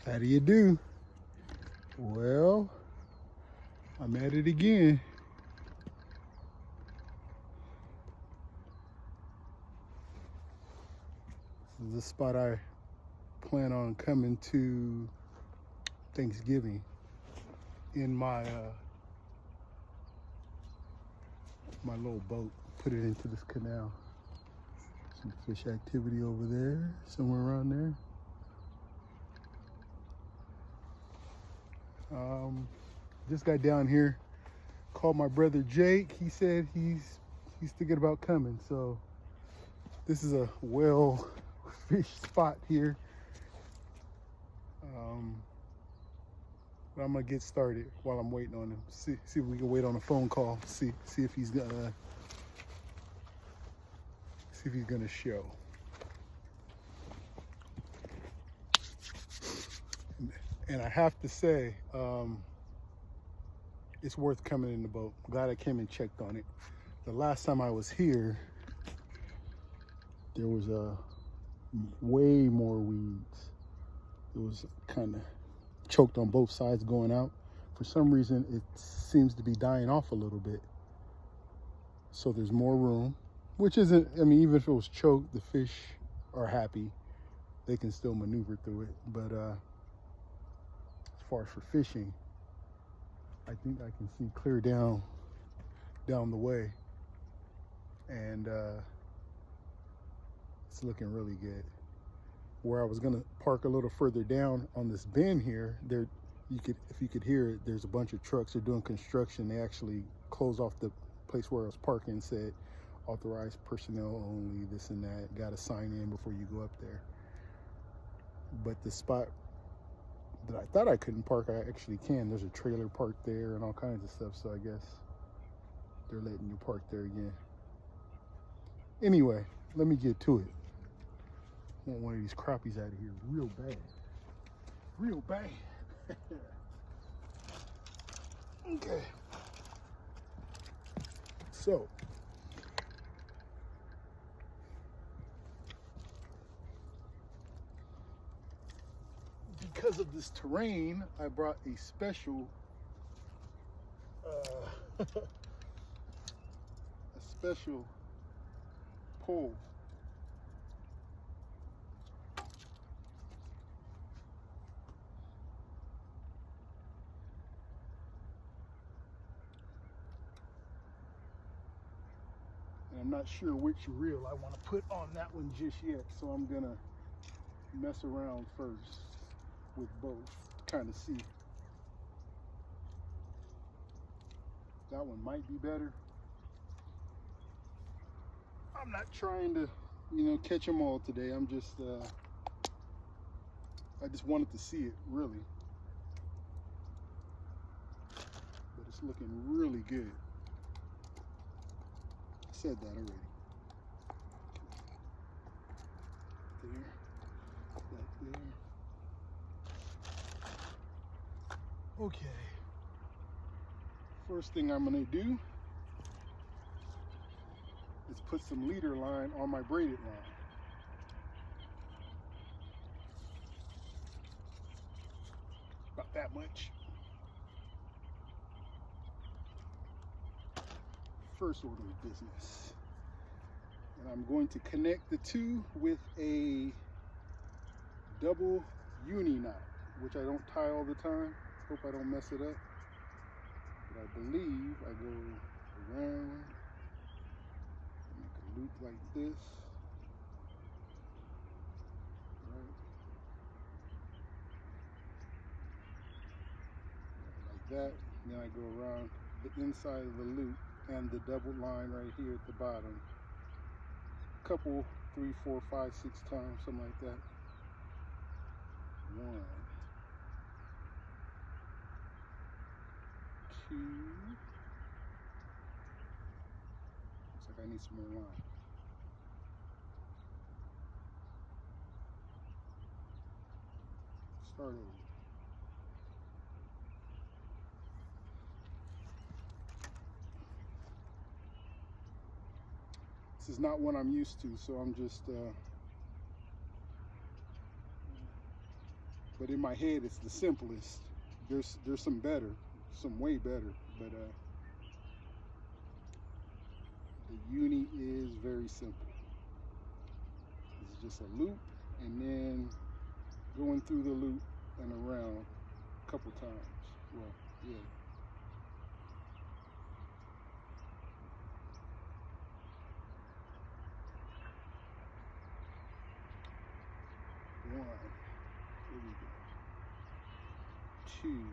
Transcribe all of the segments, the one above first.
How do you do? Well, I'm at it again. This is the spot I plan on coming to Thanksgiving in my my little boat. Put it into this canal. Some fish activity over there, somewhere around there. Just got down here, called my brother Jake. He said he's thinking about coming. So this is a well fish spot here. But I'm gonna get started while I'm waiting on him. See if we can wait on a phone call. See if he's gonna show. And I have to say, it's worth coming in the boat. Glad I came and checked on it. The last time I was here, there was way more weeds. It was kind of choked on both sides going out. For some reason, it seems to be dying off a little bit. So there's more room, which isn't, I mean, even if it was choked, the fish are happy. They can still maneuver through it. But as far as for fishing, I think I can see clear down the way. And it's looking really good. Where I was gonna park a little further down on this bend here, if you could hear it, there's a bunch of trucks. They're doing construction. They actually closed off the place where I was parking, said authorized personnel only, this and that. Got to sign in before you go up there. But the spot that I thought I couldn't park, I actually can. There's a trailer parked there and all kinds of stuff. So I guess they're letting you park there again. Anyway, let me get to it. I want one of these crappies out of here real bad. Real bad. Okay. So, because of this terrain, I brought a special a special pole. And I'm not sure which reel I want to put on that one just yet, so I'm gonna mess around first with both, kind of see. That one might be better. I'm not trying to, catch them all today. I'm just, I just wanted to see it, really. But it's looking really good. I said that already. There, that there. Okay. First thing I'm gonna do is put some leader line on my braided line. About that much. First order of business. And I'm going to connect the two with a double uni knot, which I don't tie all the time. Hope I don't mess it up. But I believe I go around, make a loop like this. Right. Like that. Then I go around the inside of the loop and the double line right here at the bottom. Couple, 3, 4, 5, 6 times, something like that. 1, 2. Looks like I need some more line. Start over. This is not one I'm used to, so I'm just but in my head it's the simplest. There's some better, some way better, but the uni is very simple. It's just a loop and then going through the loop and around a couple times. Well, yeah. One, here we go. Two.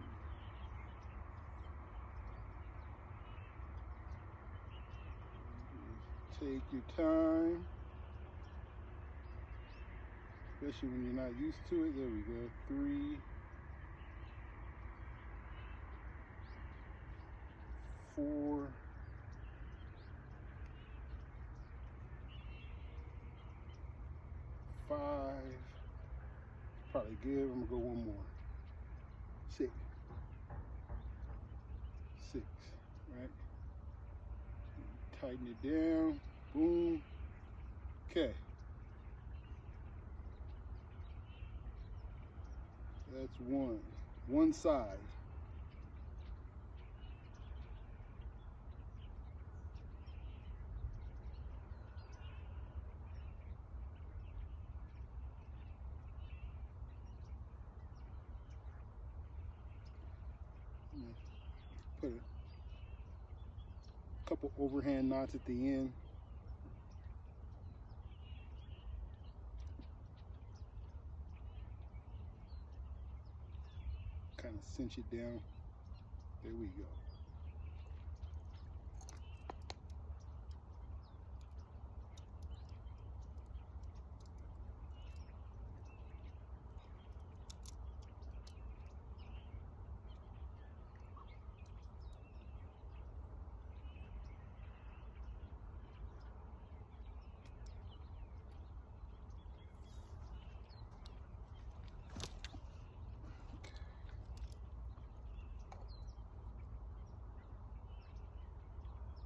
Take your time, especially when you're not used to it. There we go. 3, 4, 5. Probably good. I'm gonna go one more. 6. 6. Right. Tighten it down. Boom. Okay. That's one side. Put a couple overhand knots at the end. Kind of cinch it down. There we go.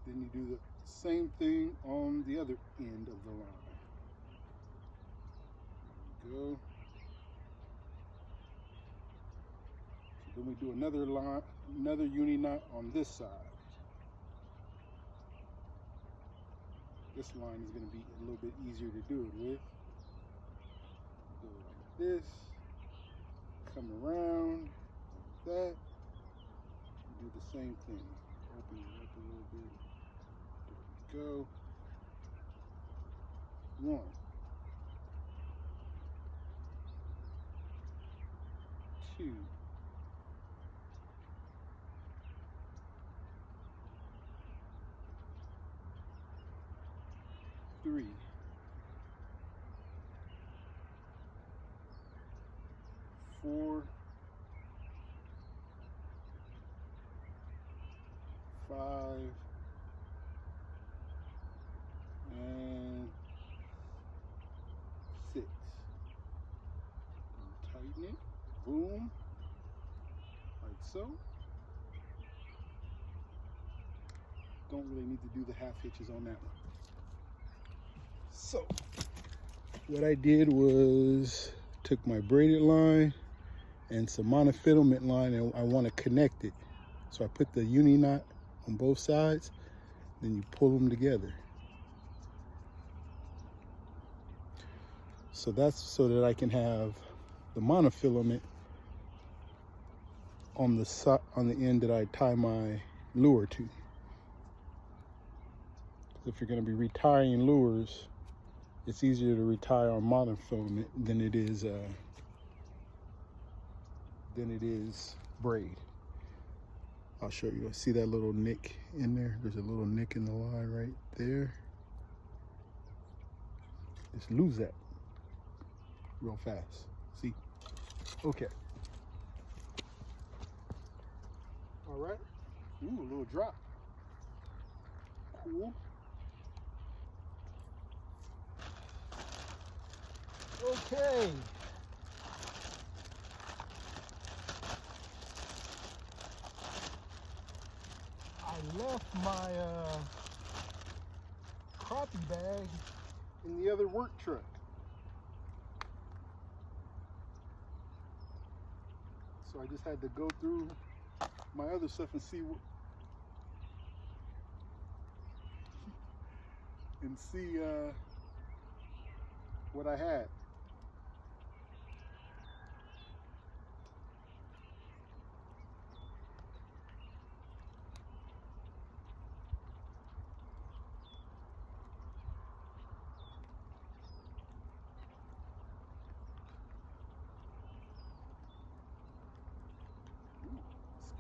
Then you do the same thing on the other end of the line. Go. So then we do another line, another uni knot on this side. This line is going to be a little bit easier to do it with. Go like this. Come around like that. Do the same thing. Open it up a little bit. There we go. 1. 2. 3. 4. 5. And 6. And tighten it. Boom. Like so. Don't really need to do the half hitches on that one. So, what I did was took my braided line and some monofilament line, and I want to connect it. So I put the uni knot on both sides, then you pull them together. So that's so that I can have the monofilament on the end that I tie my lure to. If you're going to be retying lures, it's easier to retie on monofilament than it is braid. I'll show you. See that little nick in there? There's a little nick in the line right there. Just lose that real fast. See? Okay. All right. Ooh, a little drop. Cool. Okay. I left my crappie bag in the other work truck. So I just had to go through my other stuff and see what I had.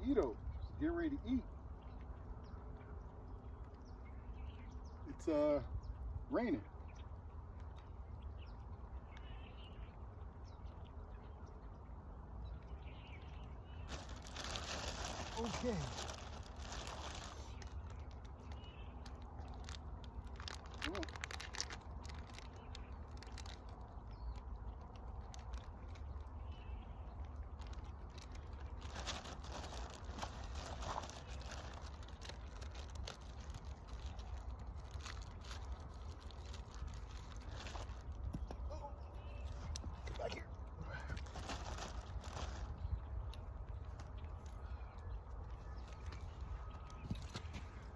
Mosquitoes getting ready to eat. It's raining. Okay. Well, get back here.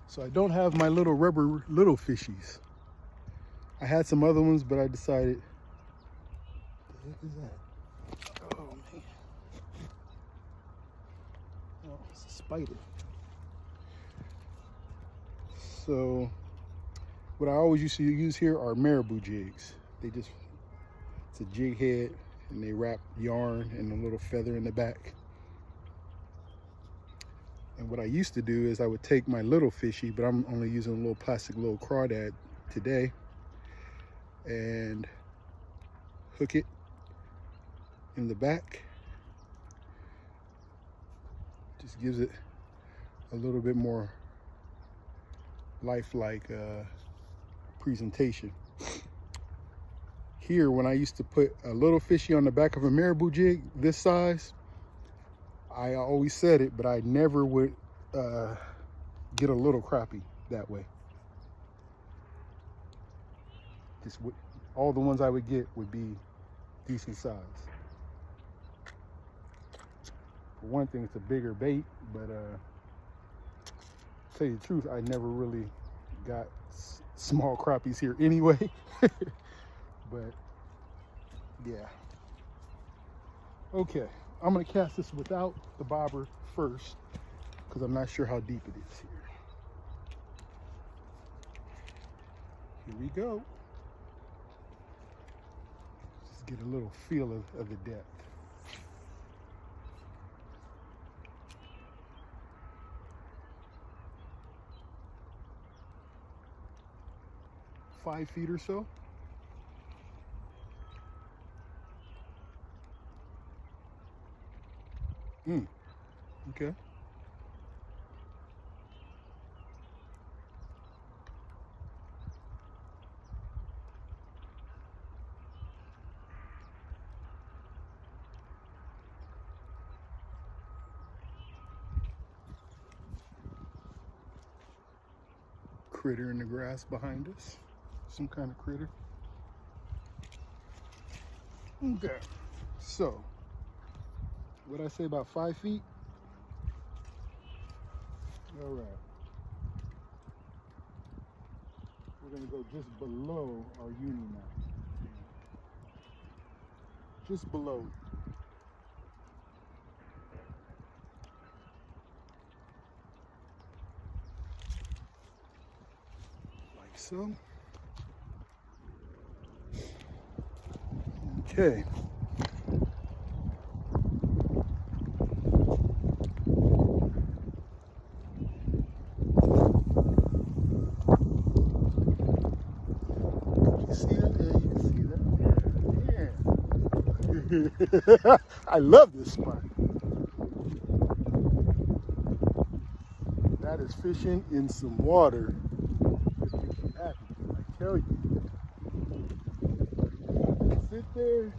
So I don't have my little rubber little fishies. I had some other ones, but I decided, what the heck is that? Oh man. Oh, it's a spider. So what I always used to use here are marabou jigs. It's a jig head and they wrap yarn and a little feather in the back. And what I used to do is I would take my little fishy, but I'm only using a little plastic little crawdad today, and hook it in the back. Just gives it a little bit more lifelike presentation. Here, when I used to put a little fishy on the back of a marabou jig this size, I always said it, but I never would get a little crappie that way. All the ones I would get would be decent size. For one thing, it's a bigger bait, but to tell you the truth, I never really got small crappies here anyway. But yeah. Okay, I'm gonna cast this without the bobber first because I'm not sure how deep it is here. Here we go. Just get a little feel of the depth. Five feet or so. Okay. Critter in the grass behind us. Some kind of critter. Okay. So, what'd I say about 5 feet? All right. We're gonna go just below our uni mount. Just below. Like so. Okay. I love this spot. That is fishing in some water that makes you happy, I tell you. Sit there,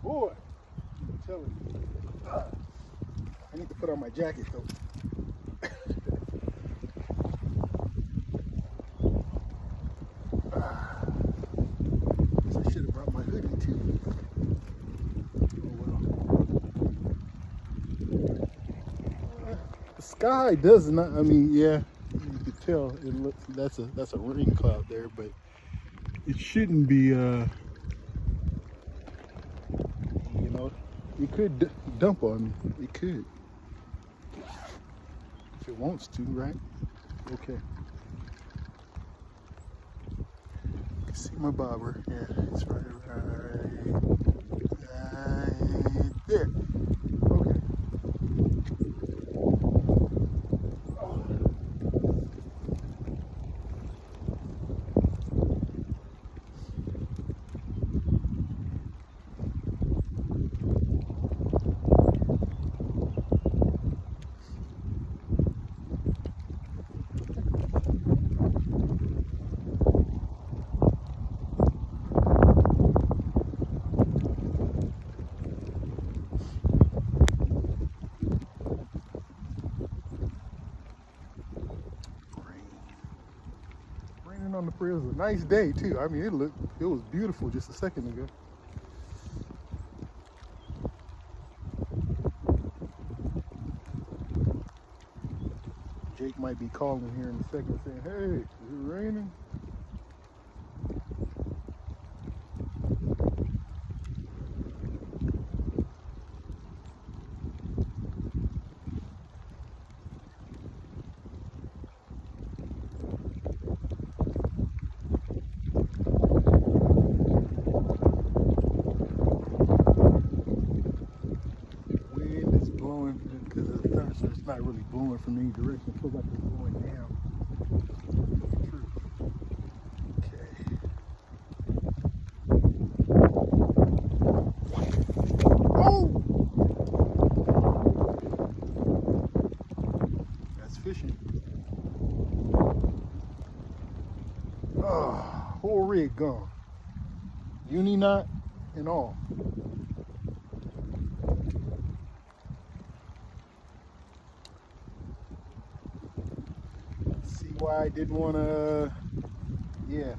boy, I'm telling you. I need to put on my jacket though. I should have brought my hoodie too. Oh well. sky does not. I mean, yeah, you could tell it looks. That's a rain cloud there, but it shouldn't be. You know, it could dump on me. It could, if it wants to, right? Okay. You can see my bobber. Yeah, it's right there. Okay. Raining on the prairie. It was a nice day too. I mean, it was beautiful just a second ago. Jake might be calling here in a second saying, "Hey, is it raining?" Wind is blowing because of the thunder, so it's not really blowing from any direction. It feels like it's blowing down. True. Okay. Oh! That's fishing. Oh, whole rig gone. Uni knot and all. See why I didn't want to, yeah.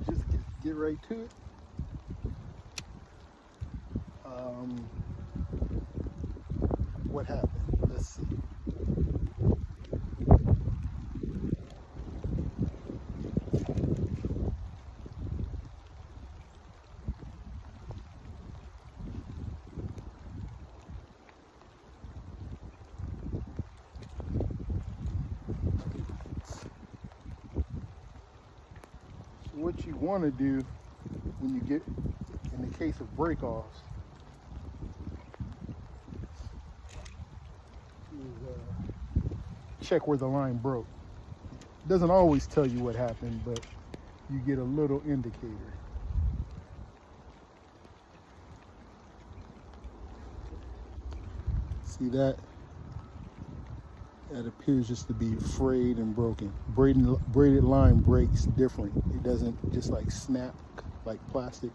Just get right to it. What happened? Let's see. What you want to do when you get, in the case of break-offs, is check where the line broke. It doesn't always tell you what happened, but you get a little indicator. See that? That appears just to be frayed and broken. Braided line breaks different. It doesn't just like snap like plastic.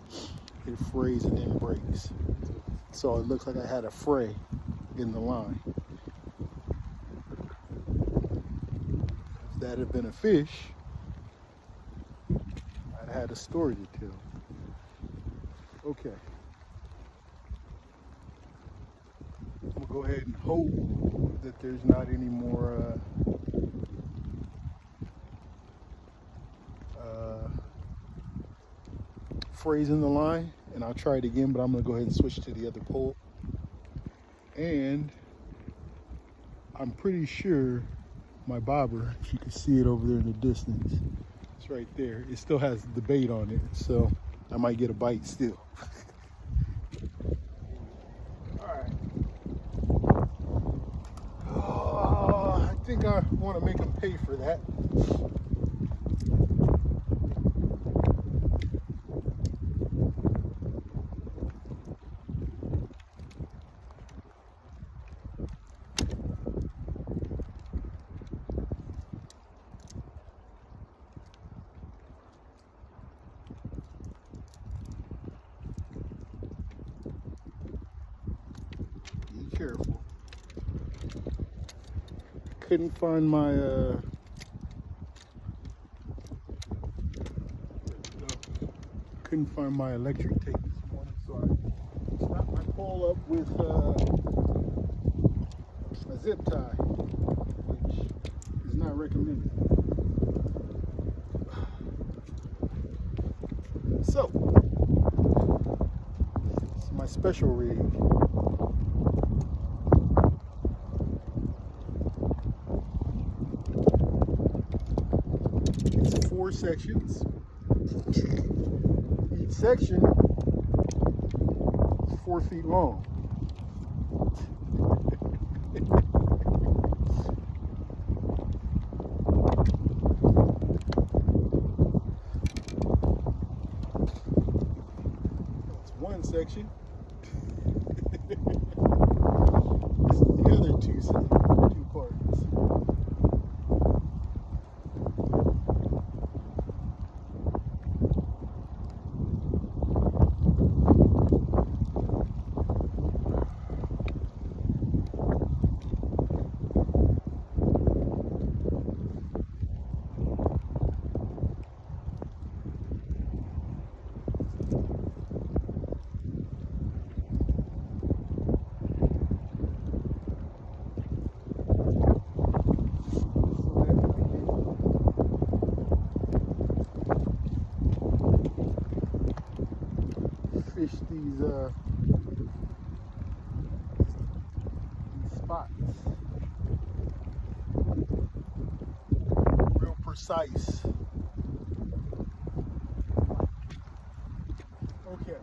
It frays and then breaks. So it looks like I had a fray in the line. If that had been a fish, I'd had a story to tell. Okay. We'll go ahead and hope that there's not any more frays in the line, and I'll try it again, but I'm gonna go ahead and switch to the other pole. And I'm pretty sure my bobber, if you can see it over there in the distance, it's right there. It still has the bait on it, so I might get a bite still. I think I want to make them pay for that. Be careful. Couldn't find my electric tape this morning, so I snapped my pole up with a zip tie, which is not recommended. So, it's my special rig. It's 4 sections. Each section is 4 feet long. That's one section. This is the other two parts. Fish these spots. Real precise. Okay.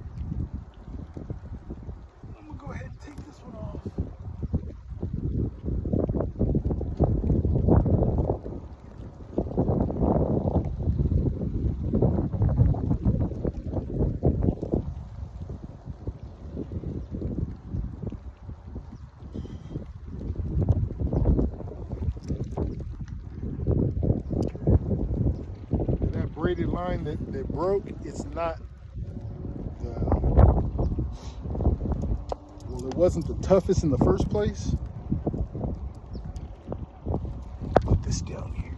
I'm gonna go ahead and take this one off. Braided line that broke, it's not well, it wasn't the toughest in the first place. Put this down here.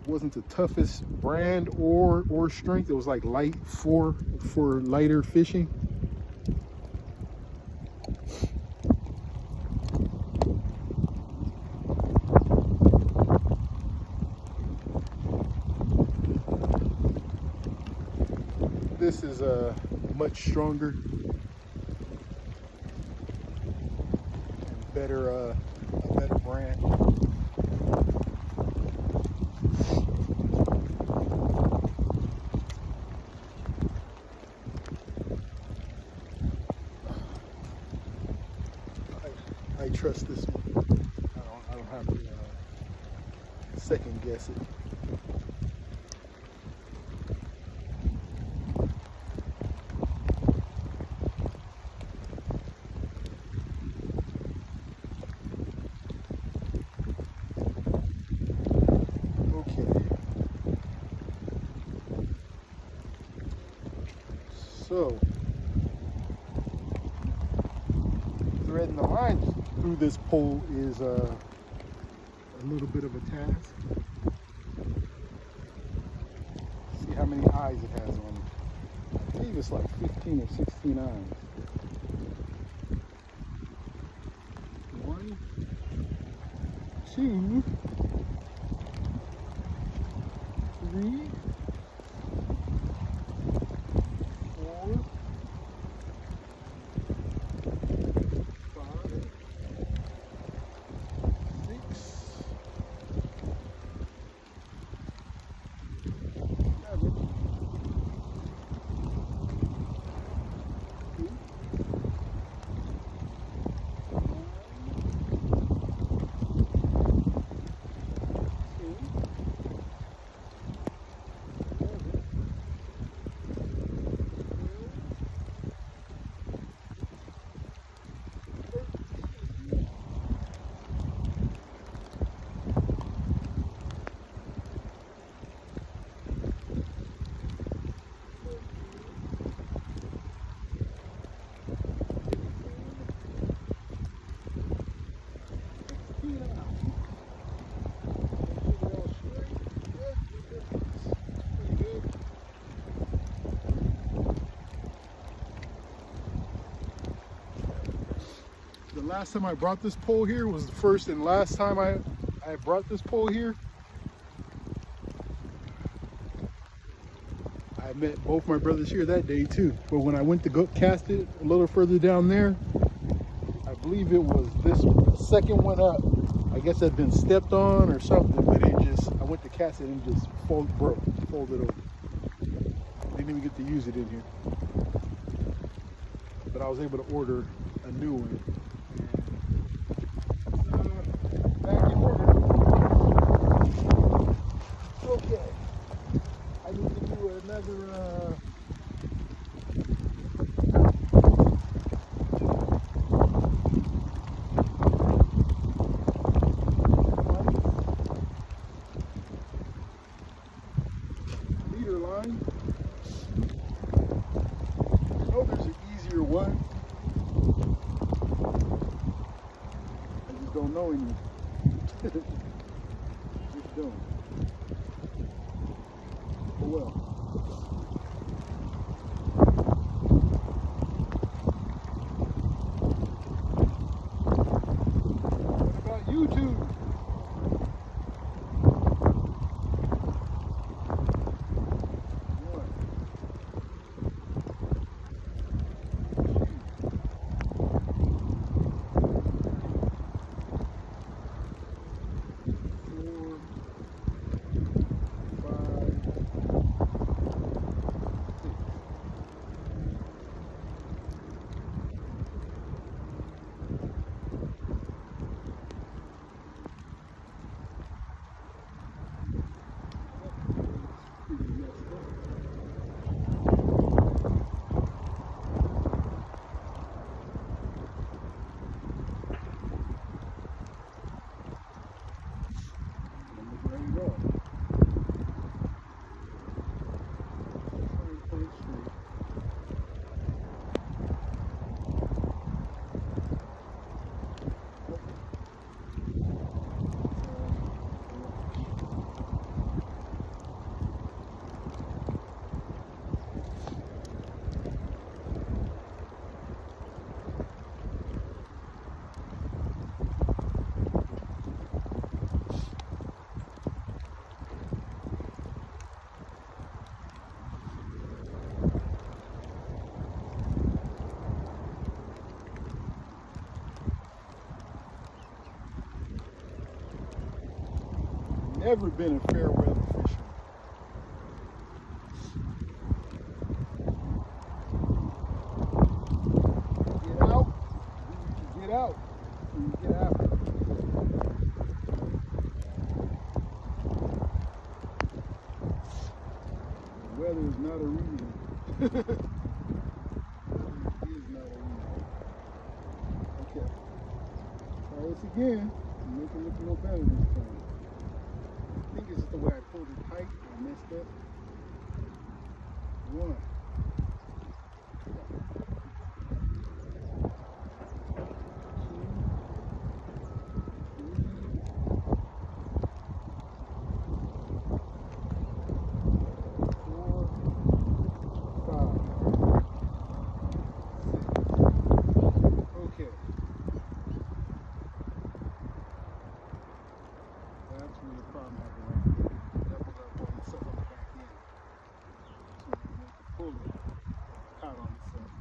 It wasn't the toughest brand or strength. It was like light for lighter fishing. This is a much stronger and better, a better brand. I trust this one. I don't have to second guess it. So, threading the line through this pole is a little bit of a task. See how many eyes it has on it. I believe it's like 15 or 16 eyes. 1, 2, 3, 4, 5, 6, 7, 8, 9, last time I brought this pole here was the first and last time I brought this pole here. I met both my brothers here that day too. But when I went to go cast it a little further down there, I believe it was this second one up. I guess it had been stepped on or something, but I went to cast it and it just folded over. Didn't even get to use it in here. But I was able to order a new one. Back in order. Okay. I need to do another leader line. I know there's an easier one. I just don't know any. Just don't. Oh well. What about YouTube? Never been a fair weather fisherman. Get out, you get out, and you get out. The weather is not a reason. Weather is not a reason. Okay. Try this again. Make it look a little better this time. I think it's just the way I pulled it tight and messed up. One.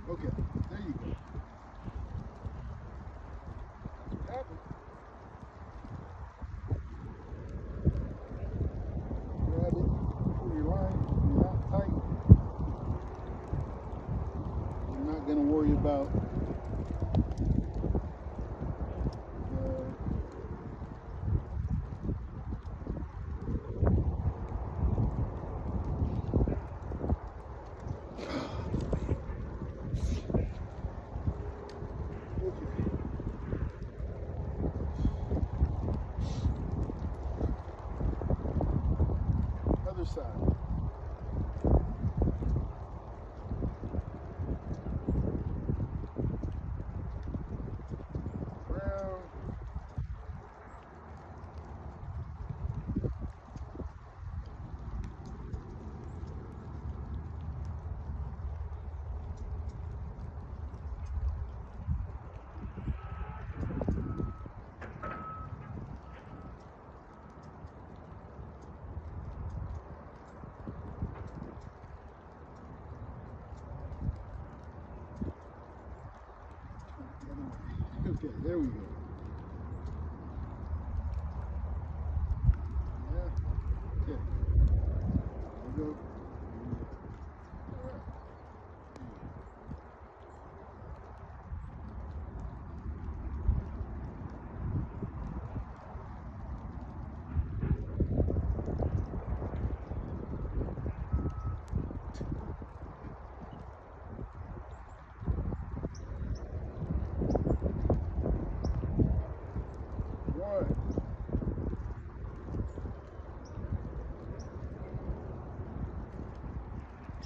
Okay, there you go. That's what happened. Grab it, pull your line, you're not tight. You're not going to worry about side. there we go. Yeah. Okay. There we go.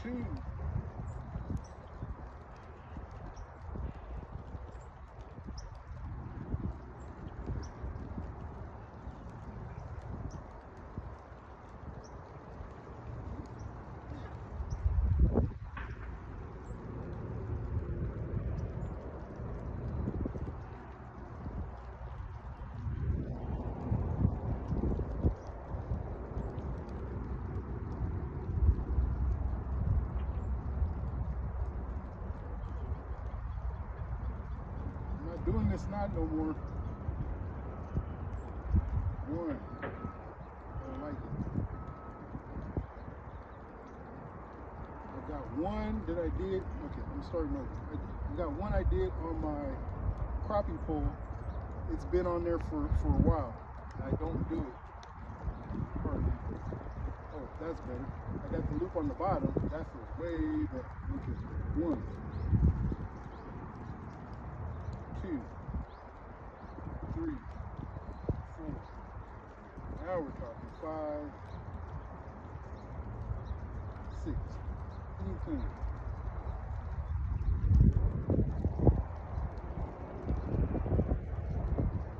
Two. Doing this knot no more. One. I don't like it. I got one that I did. Okay, I'm starting over. I got one I did on my crappie pole. It's been on there for a while. I don't do it. Hardly. Oh, that's better. I got the loop on the bottom. That feels way better. Okay. One. Two, 3, 4. Now we're talking 5, 6.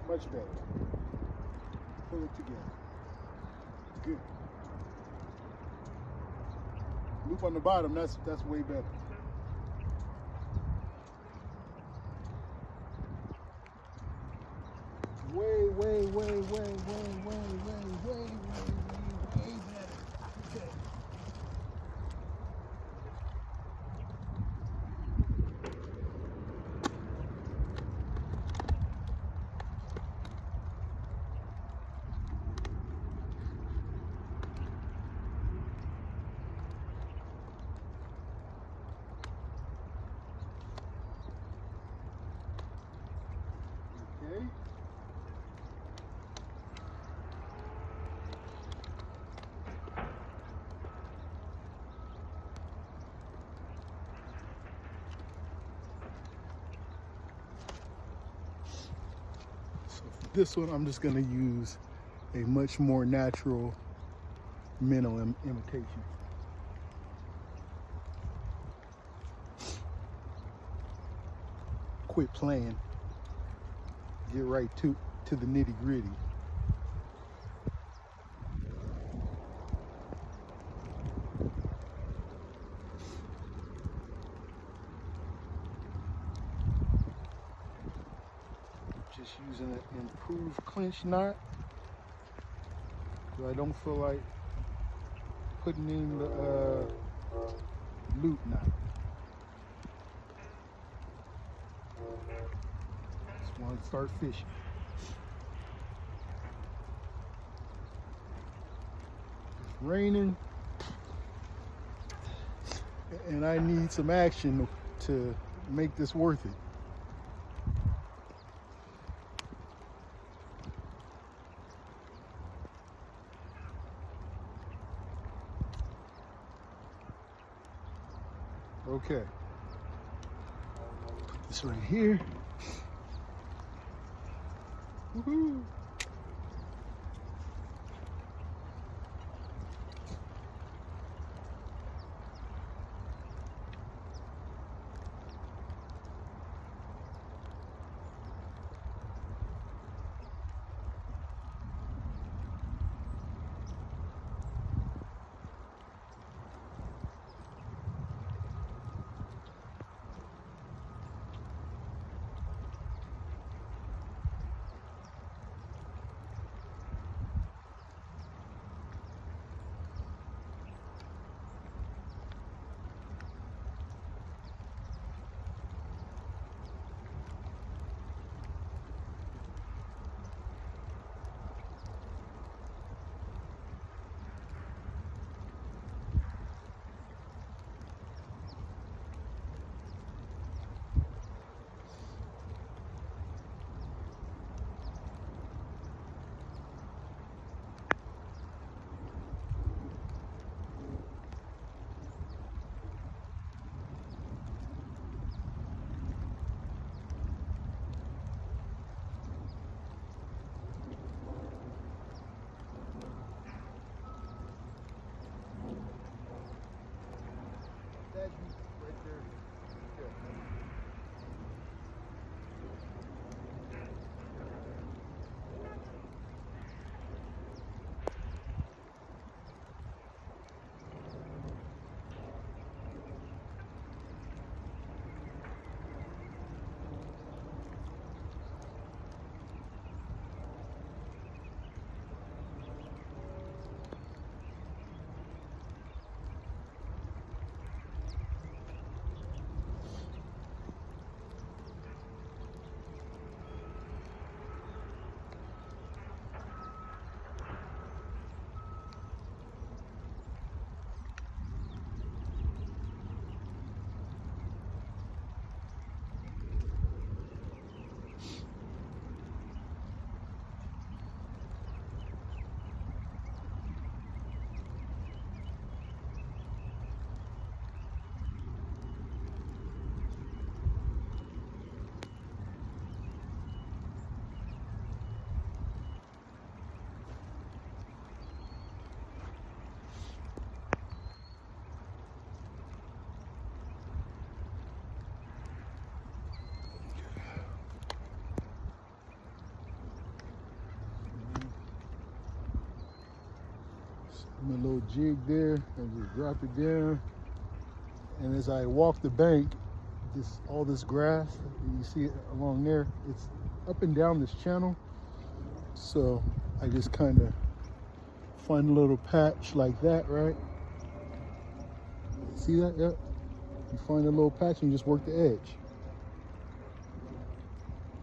Much better. Pull it together. Good. Loop on the bottom. That's way better. Way better. Okay. Okay. This one, I'm just going to use a much more natural minnow imitation. Quit playing. Get right to the nitty gritty. Just using an improved clinch knot, so I don't feel like putting in the loop knot. Just want to start fishing. It's raining, and I need some action to make this worth it. Okay, put this right here. Woohoo! that deep right there. Yeah. A little jig there and just drop it down. And as I walk the bank, all this grass, you see it along there, it's up and down this channel. So I just kind of find a little patch like that, right? See that? Yep. You find a little patch and just work the edge.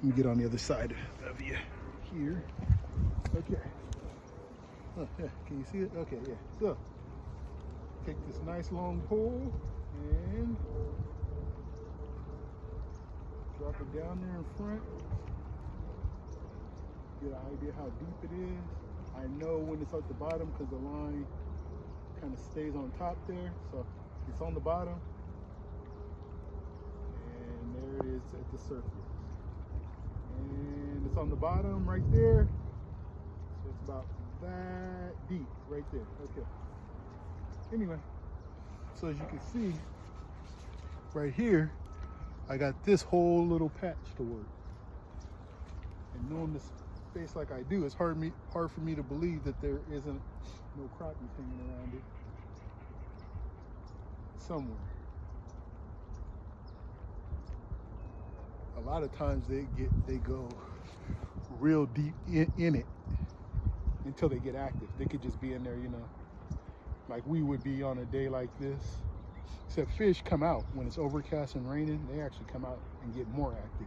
Let me get on the other side of you here. Okay. Oh, yeah. Can you see it? Okay, yeah. So, take this nice long pole and drop it down there in front. Get an idea how deep it is. I know when it's at the bottom because the line kind of stays on top there. So, it's on the bottom. And there it is at the surface. And it's on the bottom right there. So, it's about that deep right there. Okay. Anyway, so as you can see right here, I got this whole little patch to work. And knowing this space like I do, it's hard for me to believe that there isn't no crappies hanging around it somewhere. A lot of times they go real deep in it until they get active. They could just be in there, you know, like we would be on a day like this. Except fish come out when it's overcast and raining. They actually come out and get more active.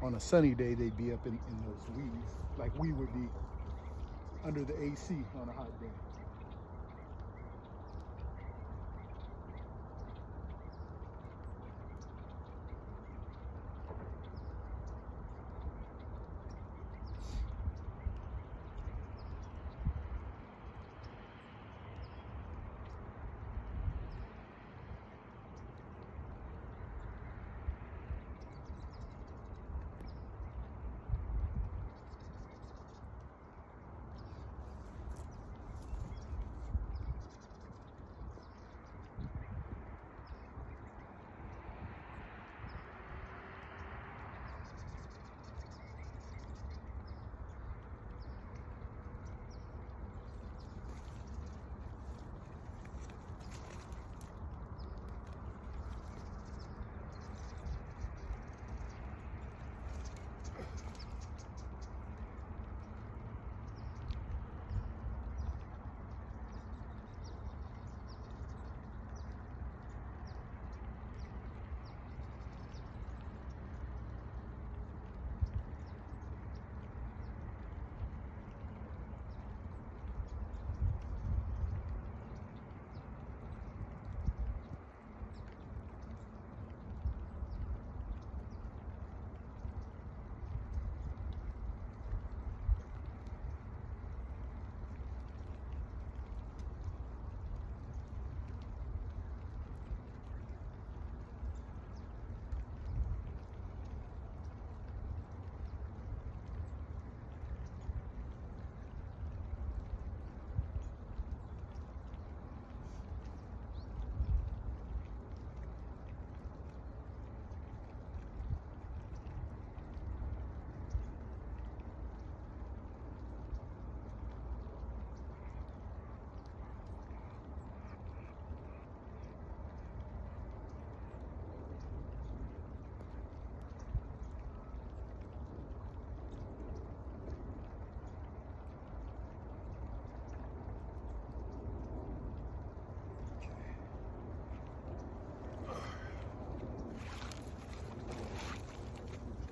On a sunny day, they'd be up in those weeds, like we would be under the AC on a hot day.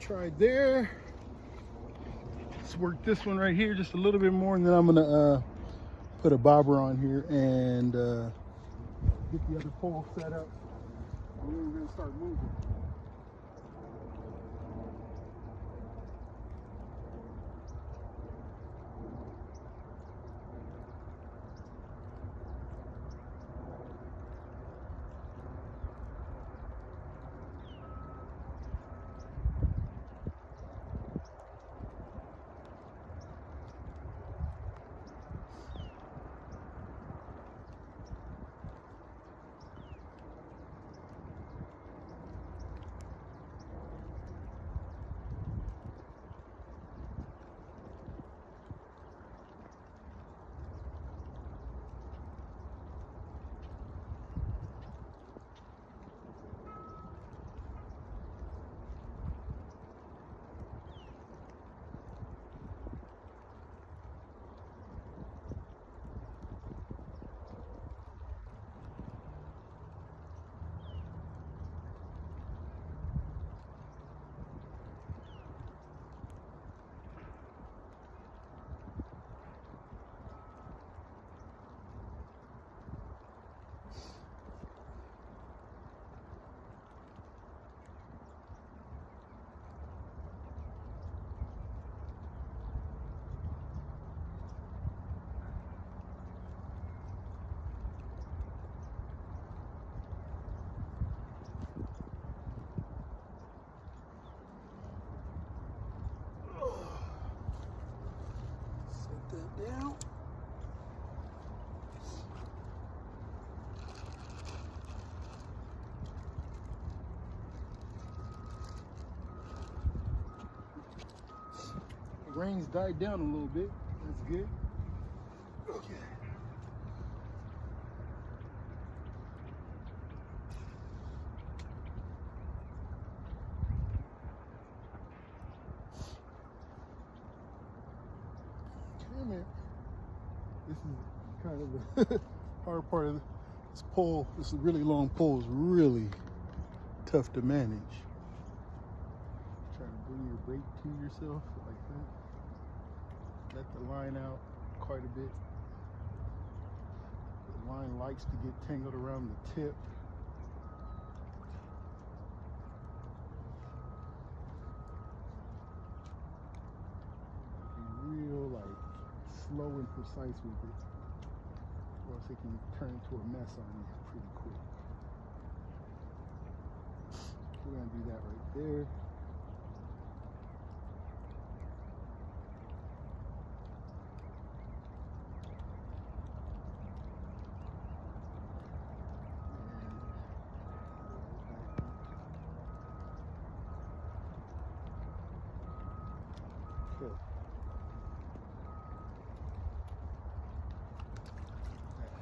Tried there. Let's work this one right here just a little bit more, and then I'm gonna put a bobber on here and get the other pole set up. And then we're gonna start moving. Down. The rain's died down a little bit. That's good. Okay. Okay, man. This is kind of the hard part of this pole. This really long pole is really tough to manage. Try to bring your brake to yourself like that. Let the line out quite a bit. The line likes to get tangled around the tip. Be real slow and precise with it, or else it can turn into a mess on you pretty quick. We're gonna do that right there. Okay.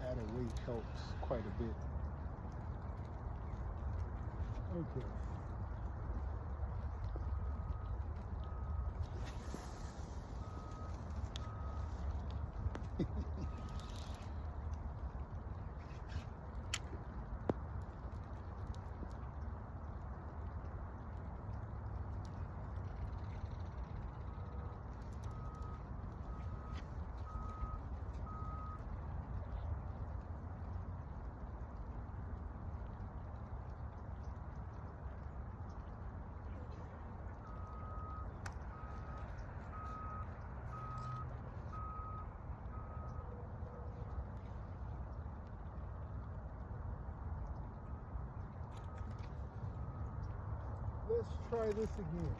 Added weight helps quite a bit. Okay. Let's try this again.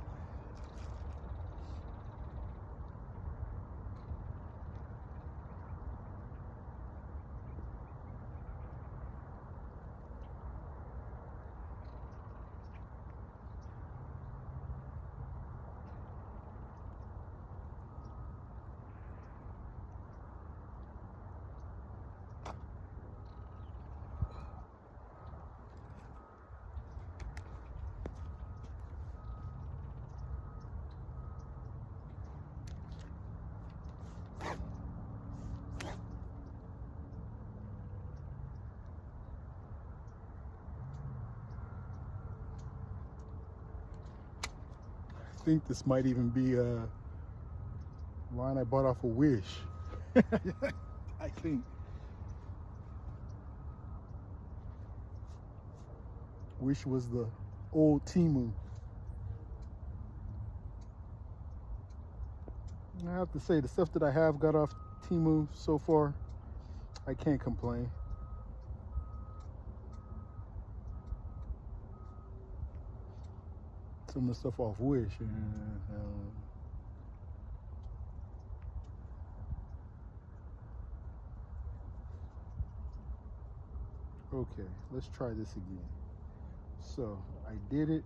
think this might even be a line I bought off a Wish. I think. Wish was the old Temu. I have to say, the stuff that I have got off Temu so far, I can't complain. Some of the stuff off Wish. Okay, let's try this again. So I did it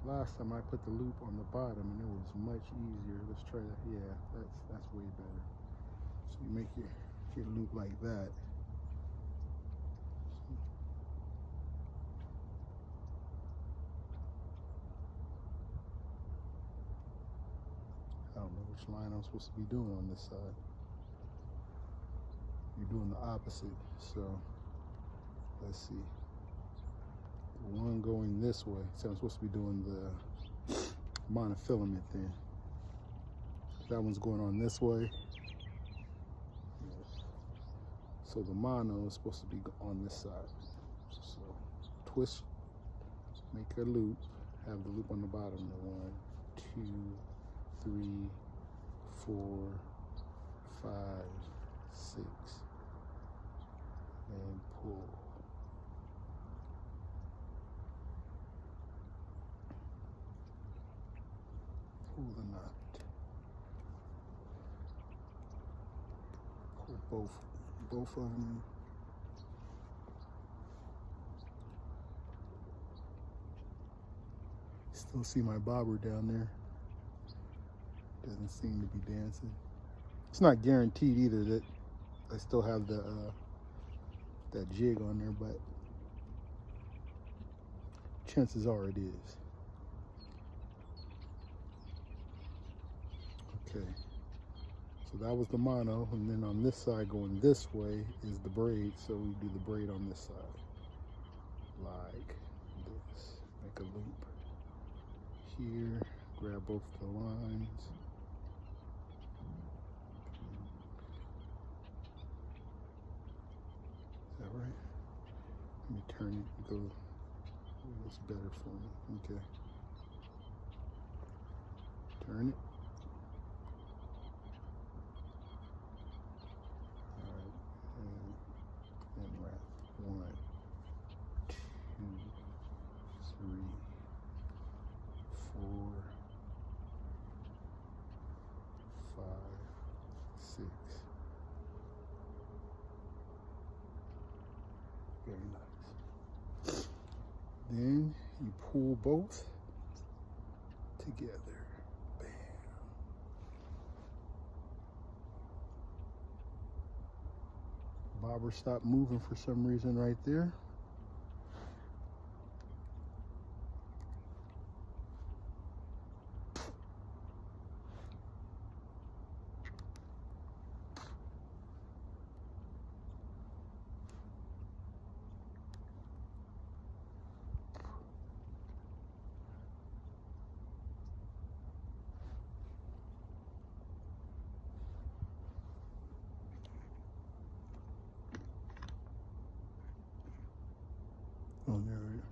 last time. I put the loop on the bottom and it was much easier. Let's try that. Yeah, that's way better. So you make your loop like that. I don't know which line I'm supposed to be doing on this side. You're doing the opposite. So let's see. The one going this way. So I'm supposed to be doing the monofilament then. That one's going on this way. So the mono is supposed to be on this side. So twist, make a loop, have the loop on the bottom. 1, 2, 3, 4, 5, 6, and pull. Pull the knot. Pull both of them. Still see my bobber down there. Doesn't seem to be dancing. It's not guaranteed either that I still have the that jig on there, but chances are it is. Okay, so that was the mono, and then on this side going this way is the braid, so we do the braid on this side like this. Make a loop here, grab both the lines. Is that right? Let me turn it, go, it's better for me. Okay, turn it. And wrap 1, 2, 3, 4, 5, 6. Very nice. Then you pull both together. Bam. Bobber stopped moving for some reason right there. Oh, there it is.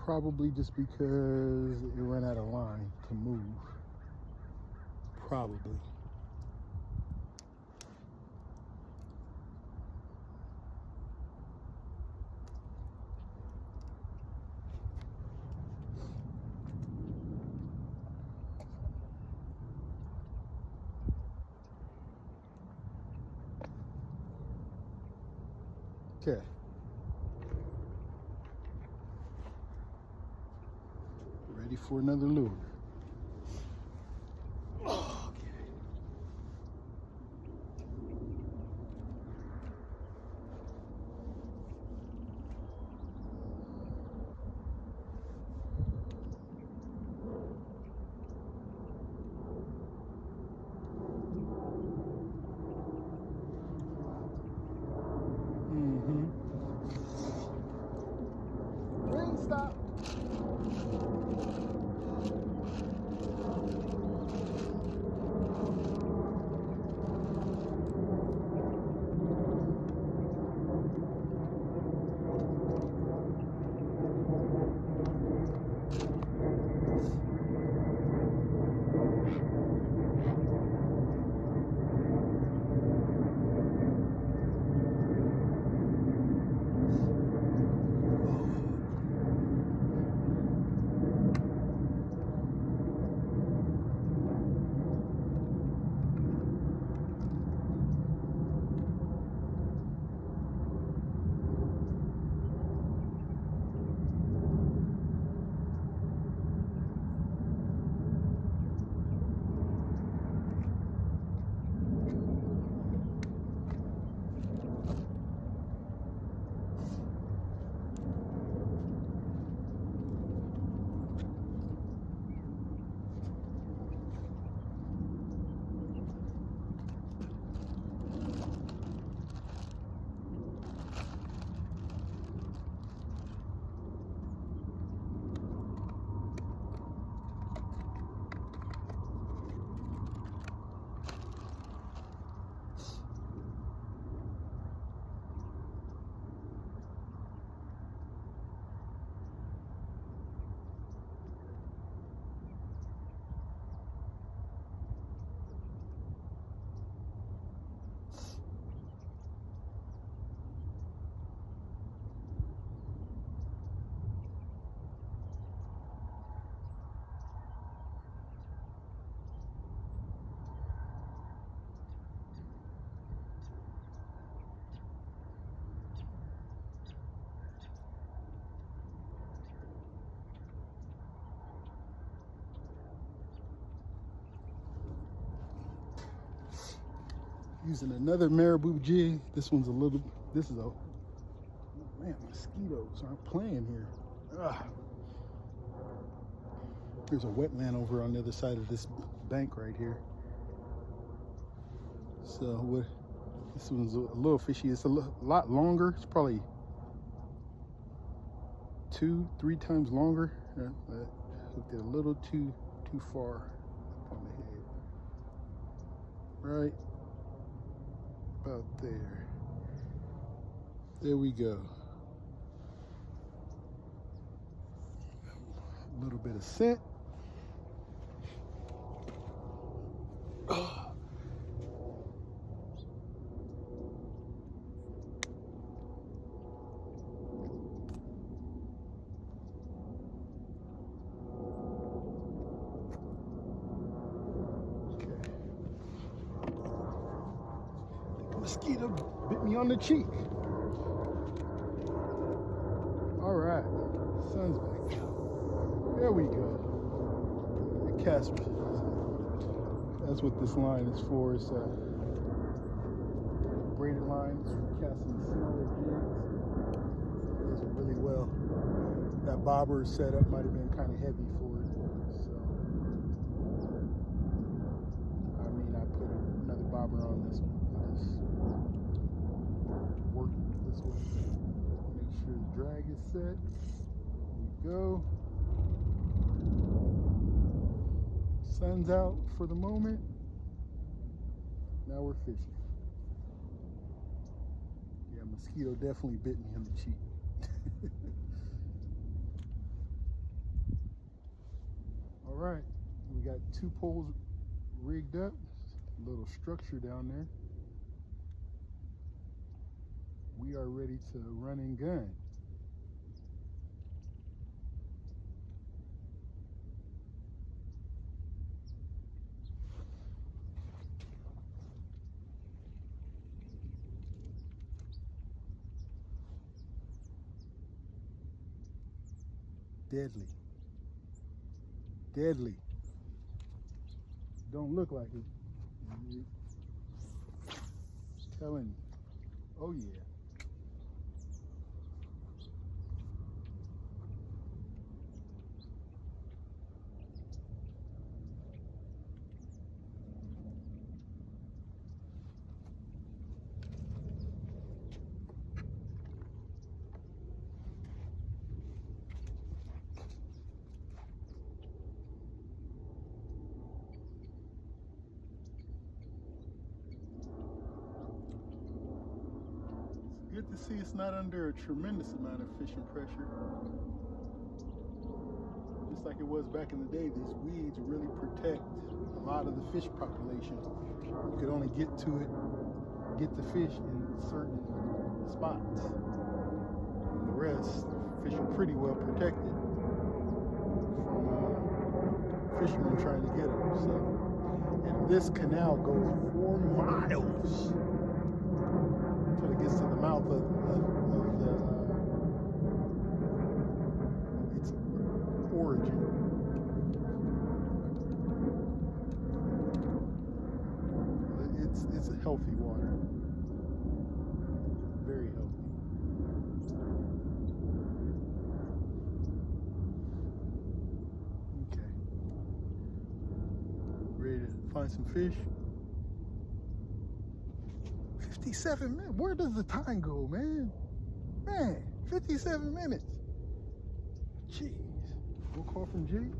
Probably just because it ran out of line to move. Probably. Okay. Ready for another lure. stop. Using another Marabou jig. This one's a little, this is a, man, mosquitoes aren't playing here. Ugh. There's a wetland over on the other side of this bank right here. So this one's a little fishy. It's a lot longer. It's probably 2-3 times longer. Hooked it a little too far on the head. Right about there. There we go. A little bit of scent. Mosquito bit me on the cheek. All right, sun's back. There we go. The Casper. That's what this line is for. It's a braided line for casting smaller jigs. It does it really well. That bobber setup might have been kind of heavy for it. So, I mean, I put another bobber on this one. Work this way. Make sure the drag is set. There we go. Sun's out for the moment. Now we're fishing. Yeah, mosquito definitely bit me on the cheek. All right, we got 2 poles rigged up. A little structure down there. We are ready to run and gun. Deadly. Deadly. Don't look like it. Telling you. Oh yeah. can see it's not under a tremendous amount of fishing pressure. Just like it was back in the day, these weeds really protect a lot of the fish population. You could only get to it, get the fish in certain spots. And the rest, fish are pretty well protected from fishermen trying to get them. So, and this canal goes 4 miles until it gets to the mouth of its origin. It's a healthy water, very healthy. Okay, ready to find some fish? 57 minutes. Where does the time go, man? Man, 57 minutes. Jeez. We'll call from Jake.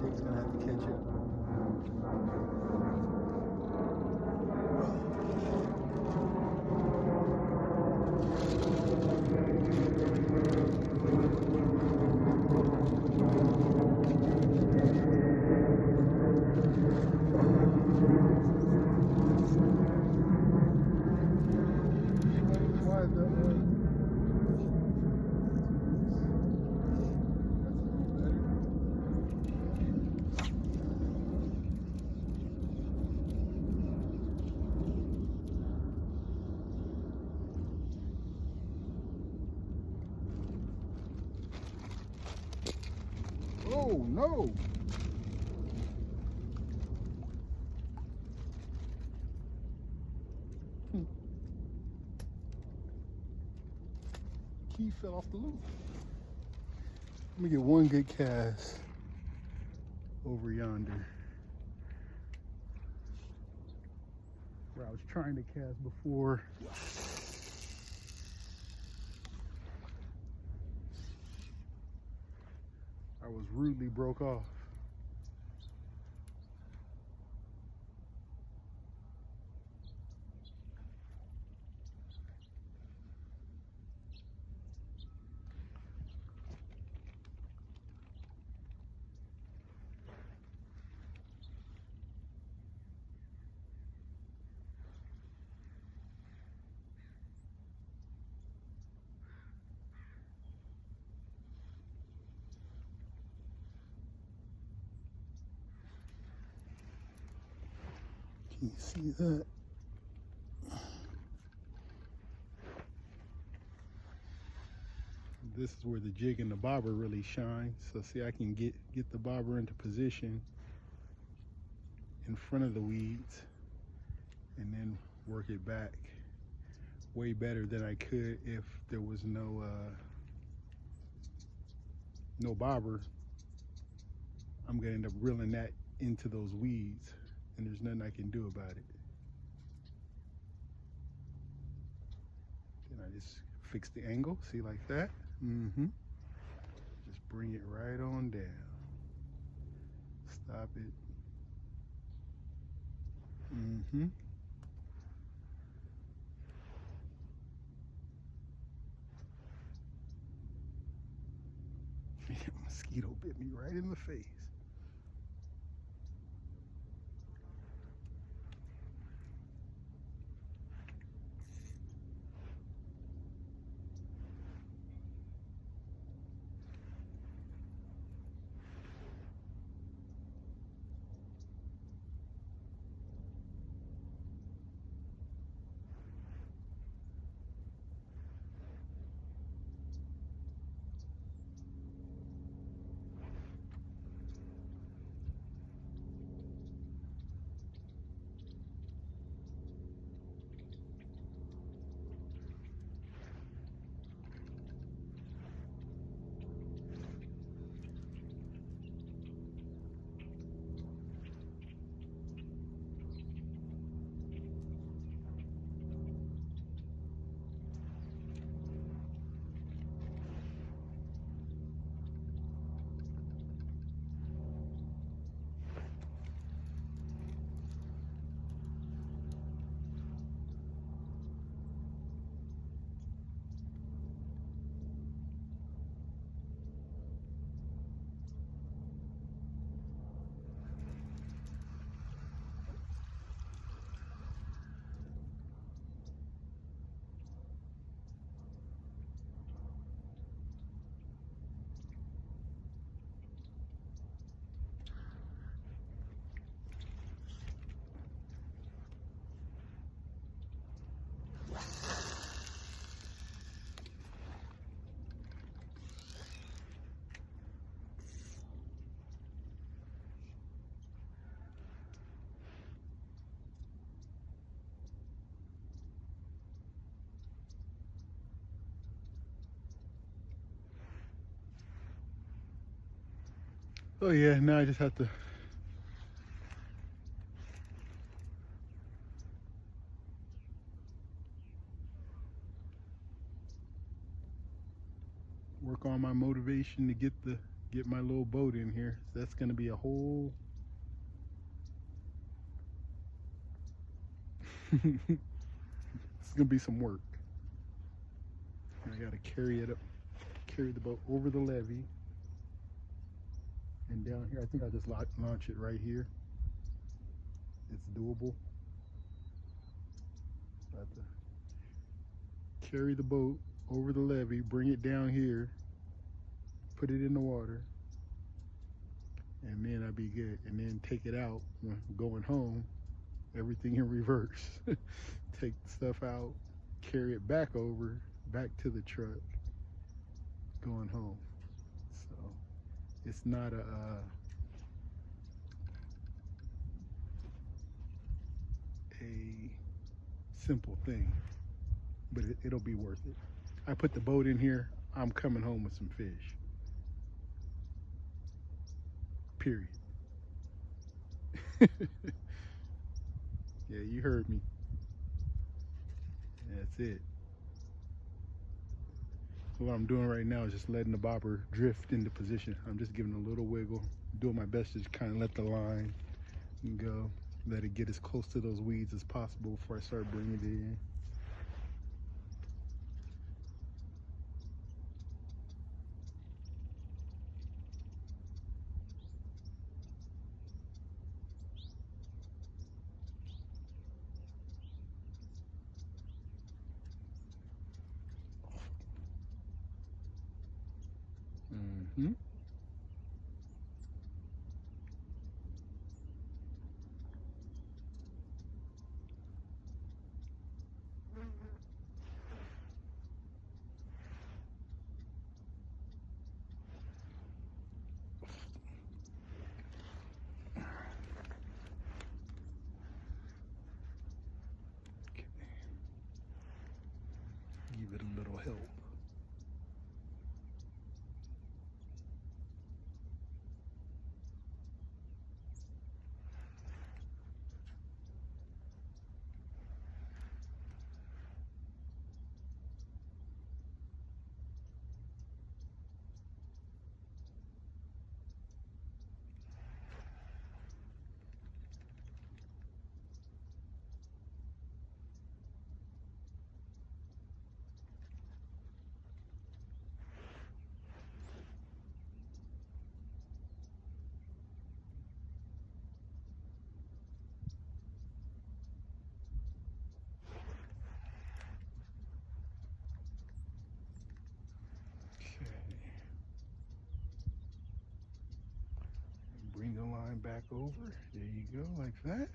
Jake's gonna have to catch it. Why the Oh no! Key fell off the loop. Let me get one good cast over yonder, where I was trying to cast before. I was rudely broke off. Can you see that? This is where the jig and the bobber really shine. So see, I can get the bobber into position in front of the weeds and then work it back way better than I could if there was no bobber. I'm gonna end up reeling that into those weeds, and there's nothing I can do about it. Then I just fix the angle, see, like that. Just bring it right on down. Stop it. A mosquito bit me right in the face. Oh yeah, now I just have to work on my motivation to get my little boat in here. That's gonna be a whole it's gonna be some work. I gotta carry the boat over the levee and down here. I think I just launch it right here. It's doable. I have to carry the boat over the levee, bring it down here, put it in the water, and then I'd be good. And then take it out when going home, everything in reverse. Take the stuff out, carry it back to the truck, going home. So it's not a simple thing, but it'll be worth it. I put the boat in here, I'm coming home with some fish. Period. Yeah, you heard me. That's it. So what I'm doing right now is just letting the bobber drift into position. I'm just giving a little wiggle, doing my best to kind of let the line go, let it get as close to those weeds as possible before I start bringing it in. Mm-hmm. Give it a little help. Bring the line back over. There you go, like that.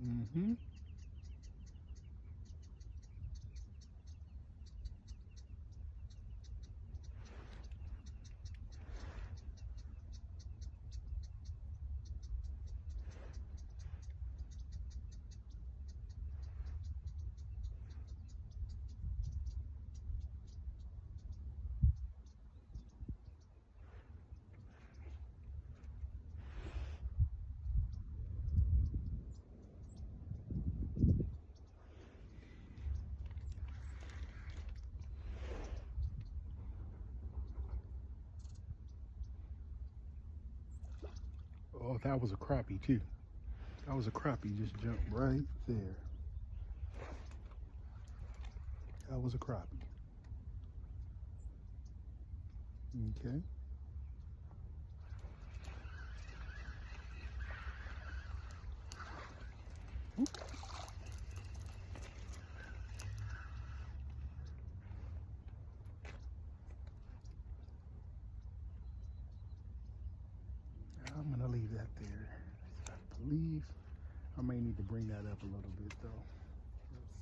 Mm-hmm. Oh, that was a crappie too. That was a crappie, just jumped right there. That was a crappie. Okay. Oop. I'm gonna leave that there. I believe I may need to bring that up a little bit though. Let's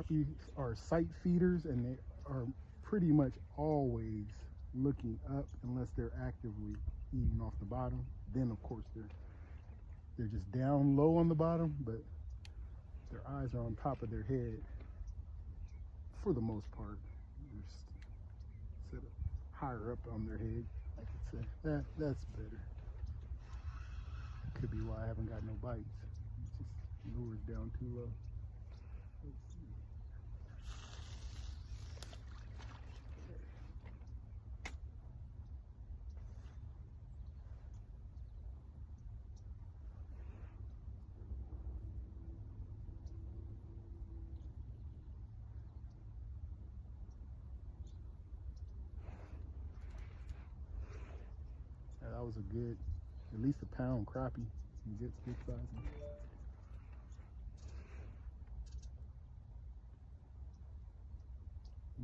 see. Crappies are sight feeders and they are pretty much always looking up unless they're actively eating off the bottom. Then of course they're just down low on the bottom, but their eyes are on top of their head for the most part. higher up on their head, I could say. That's better. Could be why I haven't got no bites. It's just lures down too low. Let's see. Yeah, that was a good, at least a pound crappie. You get good size.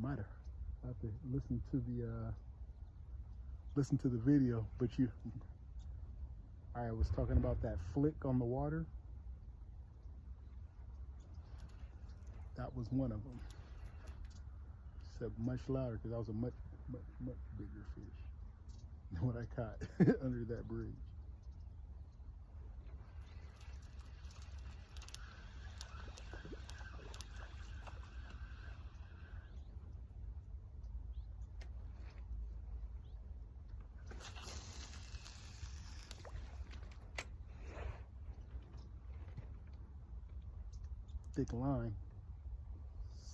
Might have to listen to the video, but I was talking about that flick on the water. That was one of them. Except much louder because that was a much bigger fish than what I caught under that bridge. Thick line.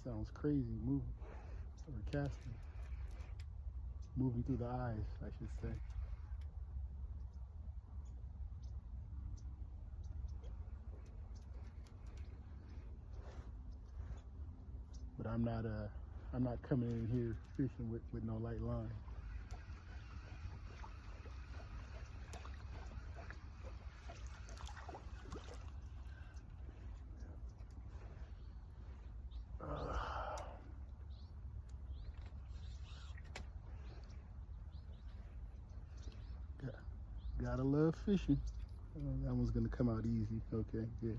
Sounds crazy moving or casting. Moving through the eyes, I should say. But I'm not coming in here fishing with no light line. Gotta love fishing. That one's gonna come out easy. Okay, good.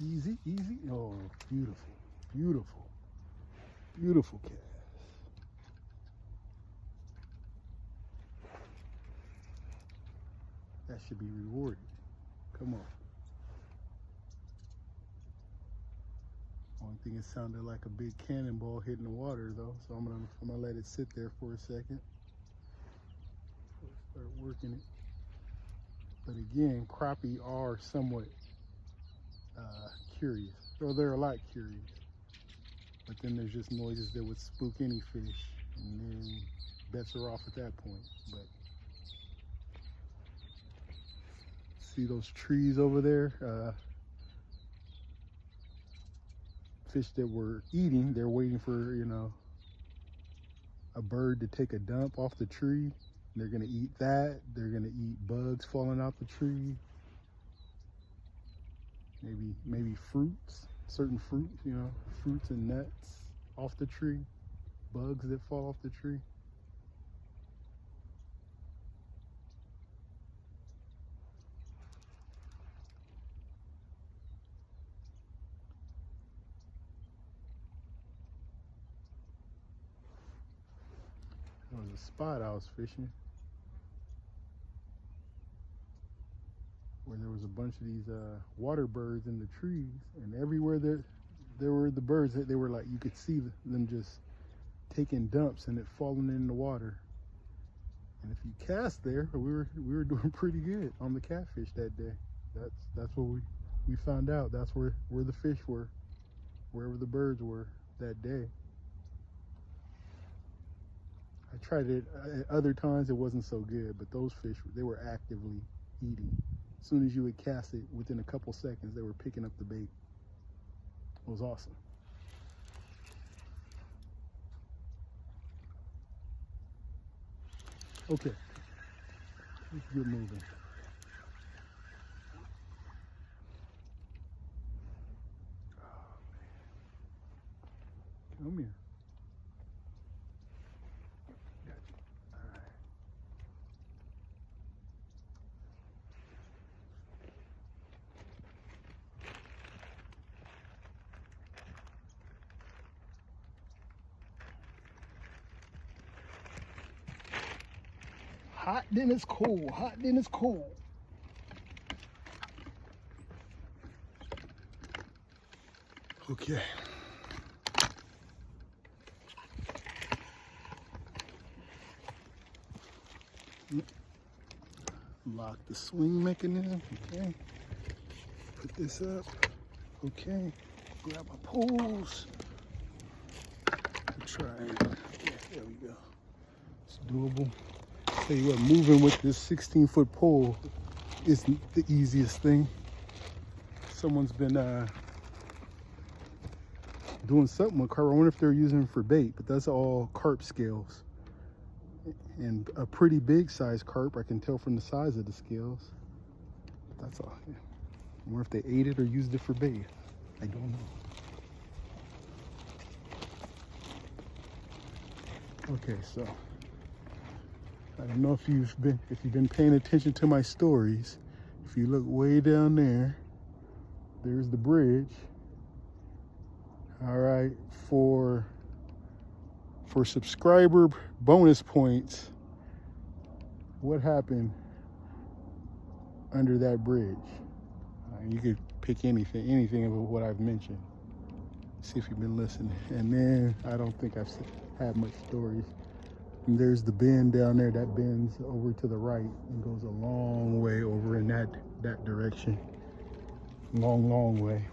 Easy, easy. Oh, beautiful, beautiful, beautiful cast. That should be rewarded. Come on. Only thing, it sounded like a big cannonball hitting the water though, so I'm gonna let it sit there for a second. Start working it. But again, crappie are somewhat curious. Well, they're a lot curious. But then there's just noises that would spook any fish, and then bets are off at that point. But see those trees over there? Fish that were eating, they're waiting for, a bird to take a dump off the tree. They're gonna eat that. They're gonna eat bugs falling out the tree. Maybe fruits, certain fruits, fruits and nuts off the tree, bugs that fall off the tree. There was a spot I was fishing where there was a bunch of these water birds in the trees, and everywhere there were the birds, they were like, you could see them just taking dumps and it falling in the water. And if you cast there, we were doing pretty good on the catfish that day. That's what we found out. That's where the fish were, wherever the birds were that day. I tried it at other times, it wasn't so good, but those fish, they were actively eating. As soon as you would cast it, within a couple seconds, they were picking up the bait. It was awesome. Okay, let's get moving. Oh, man. Come here. Hot, then it's cold. Hot, then it's cold. Okay. Lock the swing mechanism. Okay. Put this up. Okay. Grab my poles. Try. Yeah, there we go. It's doable. Tell you what, moving with this 16-foot pole isn't the easiest thing. Someone's been doing something with carp. I wonder if they're using them for bait, but that's all carp scales. And a pretty big size carp, I can tell from the size of the scales. That's all. Yeah. I wonder if they ate it or used it for bait. I don't know. Okay, so I don't know if you've been paying attention to my stories. If you look way down there, there's the bridge. All right, for subscriber bonus points, what happened under that bridge? You could pick anything of what I've mentioned. See if you've been listening. And then I don't think I've had much stories. And there's the bend down there that bends over to the right and goes a long way over in that direction. Long way.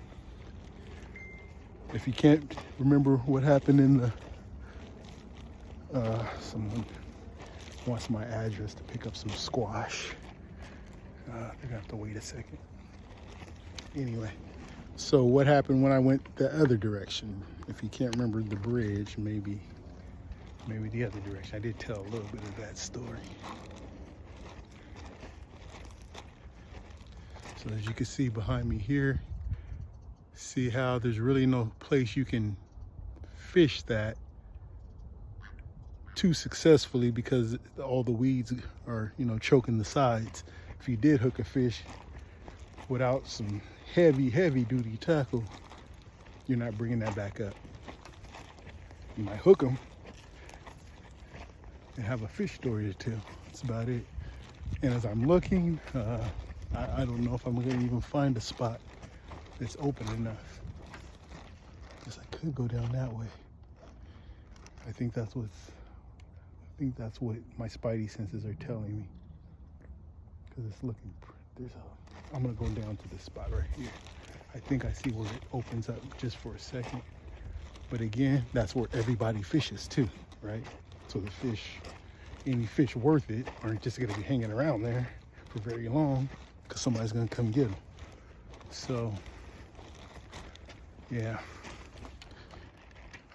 If you can't remember what happened in the someone wants my address to pick up some squash. They're gonna have to wait a second. Anyway, so what happened when I went the other direction? If you can't remember the bridge, maybe the other direction. I did tell a little bit of that story. So as you can see behind me here, see how there's really no place you can fish that too successfully because all the weeds are, choking the sides. If you did hook a fish without some heavy duty tackle, you're not bringing that back up. You might hook them and have a fish story to tell. That's about it. And as I'm looking, I don't know if I'm gonna even find a spot that's open enough. Because I could go down that way. I think that's what my spidey senses are telling me. Because it's looking, I'm gonna go down to this spot right here. I think I see where it opens up just for a second. But again, that's where everybody fishes too, right? So any fish worth it aren't just gonna be hanging around there for very long because somebody's gonna come get them. So, yeah,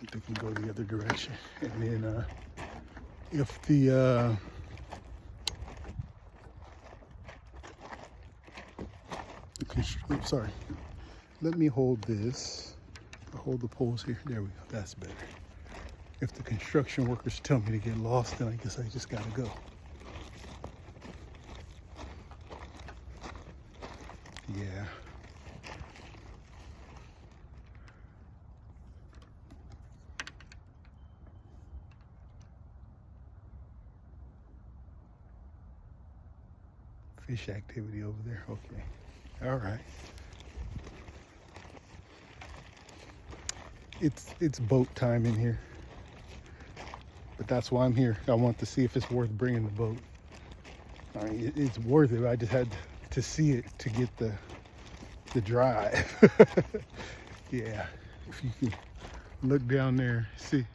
I think we go the other direction. And then if the, sorry, let me hold this. I'll hold the poles here. There we go, that's better. If the construction workers tell me to get lost, then I guess I just gotta go. Yeah. Fish activity over there, okay. All right. It's boat time in here. But that's why I'm here. I want to see if it's worth bringing the boat. I mean, it's worth it. I just had to see it to get the drive. Yeah, if you can look down there, see.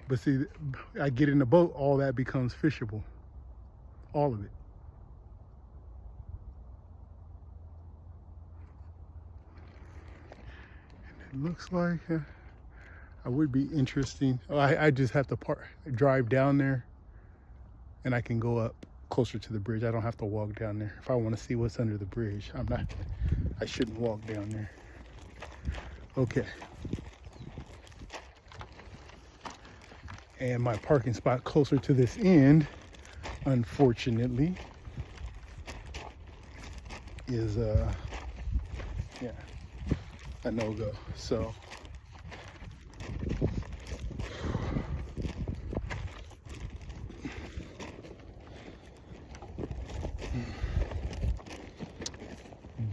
But see, I get in the boat, all that becomes fishable. All of it. And it looks like I would be interesting. I just have to drive down there and I can go up closer to the bridge. I don't have to walk down there. If I want to see what's under the bridge, I shouldn't walk down there. Okay. And my parking spot closer to this end, unfortunately, is a no-go. So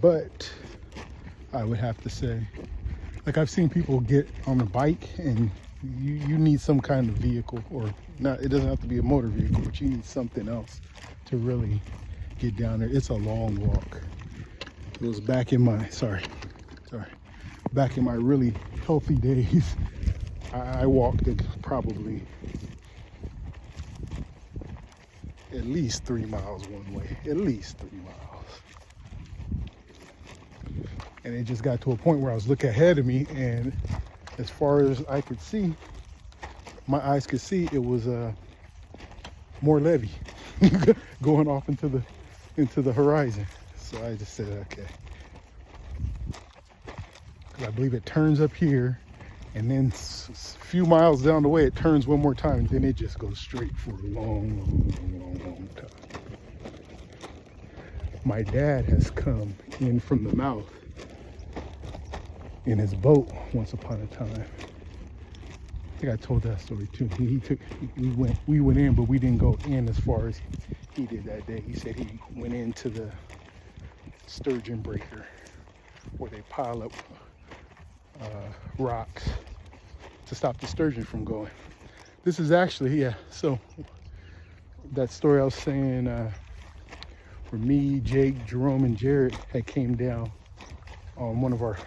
but I would have to say Like I've seen people get on a bike and you need some kind of vehicle, or not, it doesn't have to be a motor vehicle, but you need something else to really get down there. It's a long walk. It was back in my, back in my really healthy days. I walked it probably at least 3 miles one way, at least 3 miles. And it just got to a point where I was looking ahead of me, and as far as I could see, my eyes could see, it was more levee going off into the horizon. So I just said, okay. I believe it turns up here, and then a few miles down the way, it turns one more time, and then it just goes straight for a long time. My dad has come in from the mouth in his boat once upon a time. I think I told that story too. We went in, but we didn't go in as far as he did that day. He said he went into the sturgeon breaker where they pile up rocks to stop the sturgeon from going. This is actually, yeah, so that story I was saying, where me, Jake, Jerome, and Jared had came down on one of our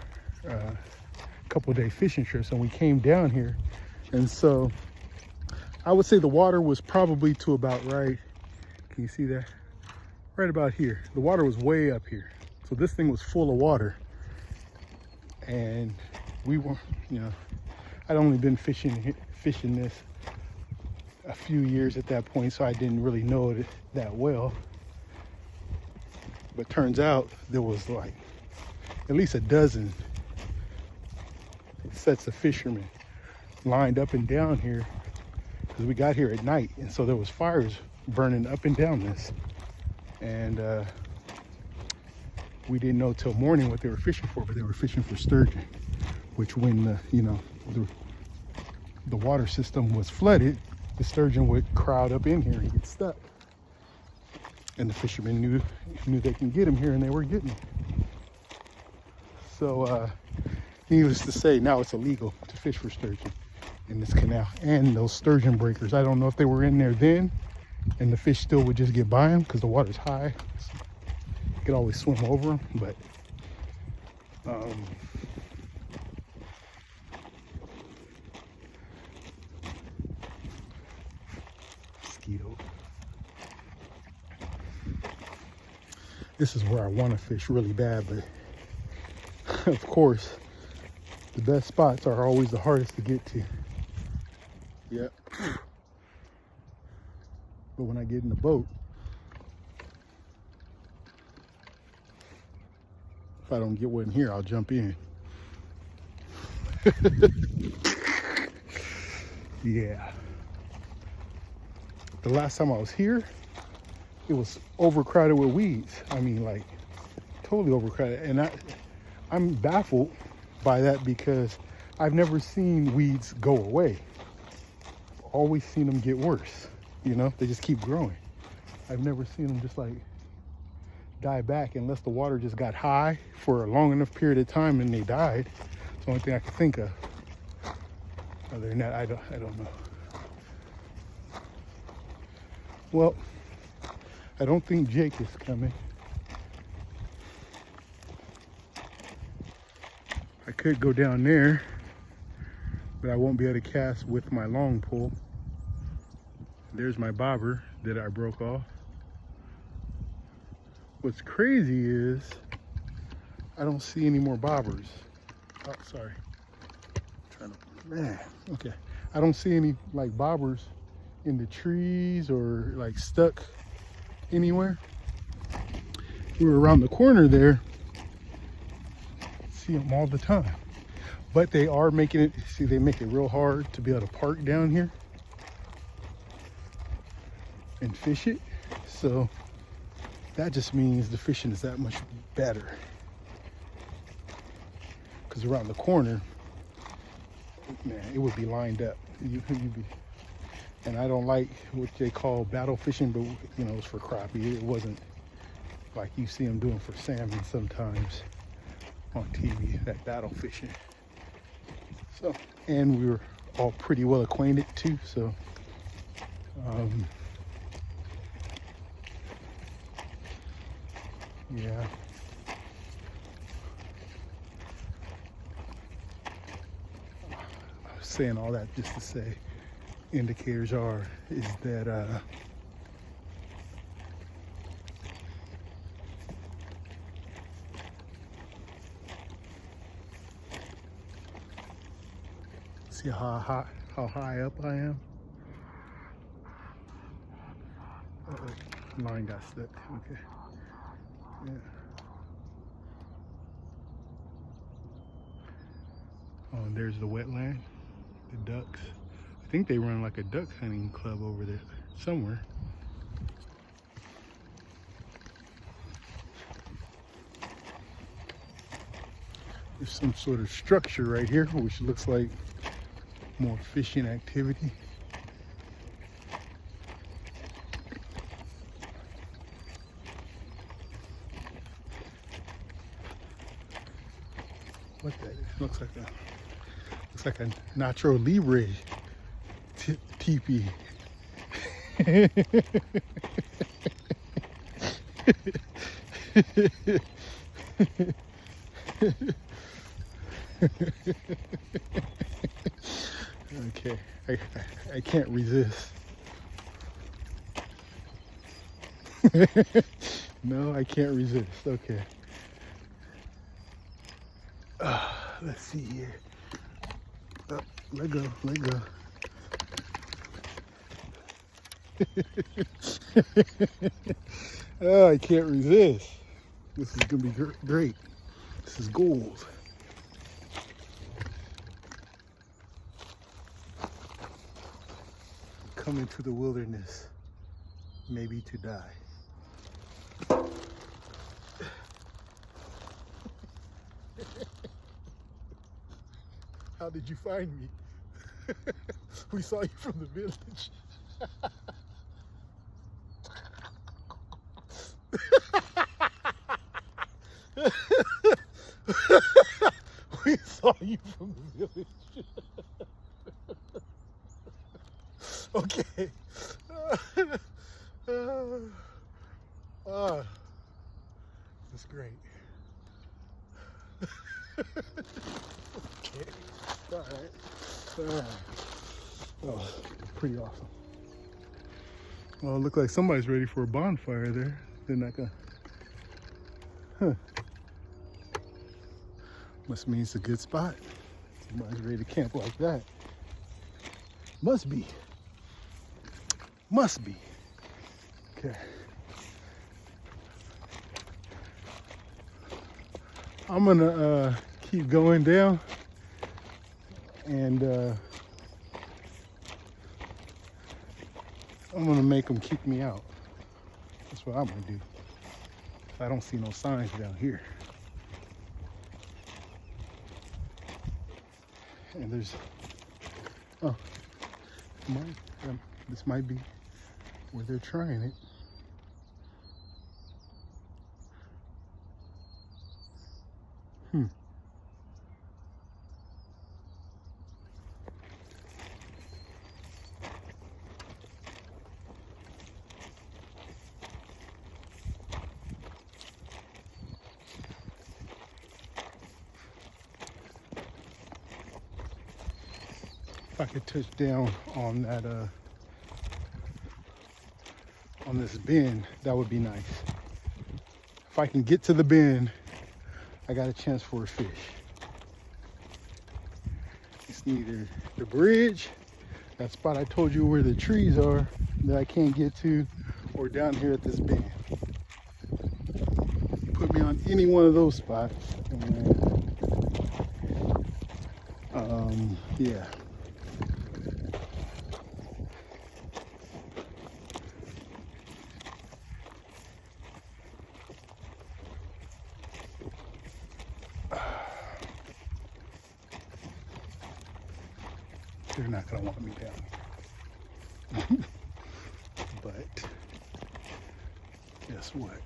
couple day fishing trips, and we came down here, and so I would say the water was probably to about right, can you see that? Right about here. The water was way up here. So this thing was full of water, and we were, you know, I'd only been fishing this a few years at that point, so I didn't really know it that well. But turns out there was like at least a dozen sets of fishermen lined up and down here, because we got here at night, and so there was fires burning up and down this, and we didn't know till morning what they were fishing for, but they were fishing for sturgeon, which when the water system was flooded, the sturgeon would crowd up in here and get stuck, and the fishermen knew they can get them here, and they were getting them. So needless to say, now it's illegal to fish for sturgeon in this canal. And those sturgeon breakers, I don't know if they were in there then and the fish still would just get by them because the water's high. So you could always swim over them, but mosquito. This is where I want to fish really bad, but of course, the best spots are always the hardest to get to. Yep. But when I get in the boat, if I don't get one here, I'll jump in. Yeah. The last time I was here, it was overcrowded with weeds. I mean, like, totally overcrowded. And I'm baffled by that because I've never seen weeds go away. I've always seen them get worse. You know, they just keep growing. I've never seen them just like die back unless the water just got high for a long enough period of time and they died. It's the only thing I can think of. Other than that, I don't know. Well, I don't think Jake is coming. I could go down there, but I won't be able to cast with my long pole. There's my bobber that I broke off. What's crazy is I don't see any more bobbers. Oh, sorry. Okay. I don't see any like bobbers in the trees or like stuck anywhere. We were around the corner there. See them all the time. But they are making it, see, they make it real hard to be able to park down here and fish it. So that just means the fishing is that much better. Because around the corner, man, it would be lined up. And I don't like what they call battle fishing, but you know, it's for crappie. It wasn't like you see them doing for salmon sometimes on TV, that battle fishing. So, and we were all pretty well acquainted too. So, yeah. I was saying all that just to say, indicators is that see how high up I am. Uh-oh, line got stuck. Okay. Yeah. Oh, and there's the wetland, the ducks. I think they run like a duck hunting club over there somewhere. There's some sort of structure right here, which looks like more fishing activity. What that is? Looks like a Nacho Libre teepee. Okay, I can't resist. No, I can't resist. Okay. Let's see here. Let go, let go. Oh, I can't resist. This is gonna be great. This is gold. Come into the wilderness, maybe to die. How did you find me? We saw you from the village. We saw you from the village. Okay. That's great. Okay. All right. Oh, pretty awesome. Well, it looks like somebody's ready for a bonfire there. They're not gonna. Huh. Must mean it's a good spot. Somebody's ready to camp like that. Must be. Must be. Okay. I'm gonna keep going down and I'm gonna make them kick me out. That's what I'm gonna do. I don't see no signs down here. And there's, oh, this might be where they're trying it. If I could touch down on that, on this bend, that would be nice. If I can get to the bend, I got a chance for a fish. It's either the bridge, that spot I told you where the trees are that I can't get to, or down here at this bend. Put me on any one of those spots, and yeah. They're not gonna want me down here. But guess what?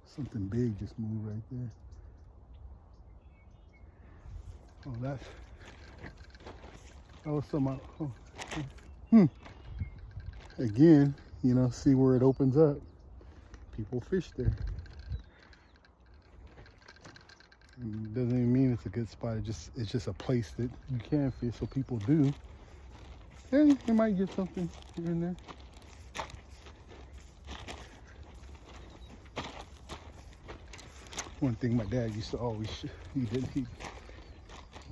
Something big just moved right there. Oh, that was some. Oh, hmm. Again, you know, see where it opens up. People fish there. And it doesn't even mean it's a good spot. It's just a place that you can fish, so people do. And you might get something here and there. One thing my dad used to always,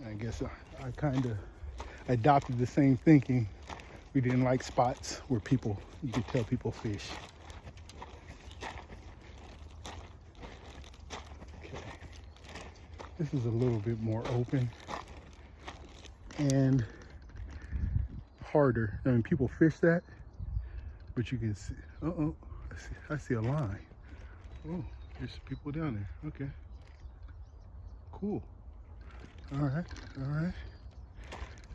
I guess I kind of adopted the same thinking. We didn't like spots where you could tell people fish. Okay. This is a little bit more open and harder. I mean, people fish that, but you can see, I see a line. Oh, there's people down there. Okay. Cool. All right.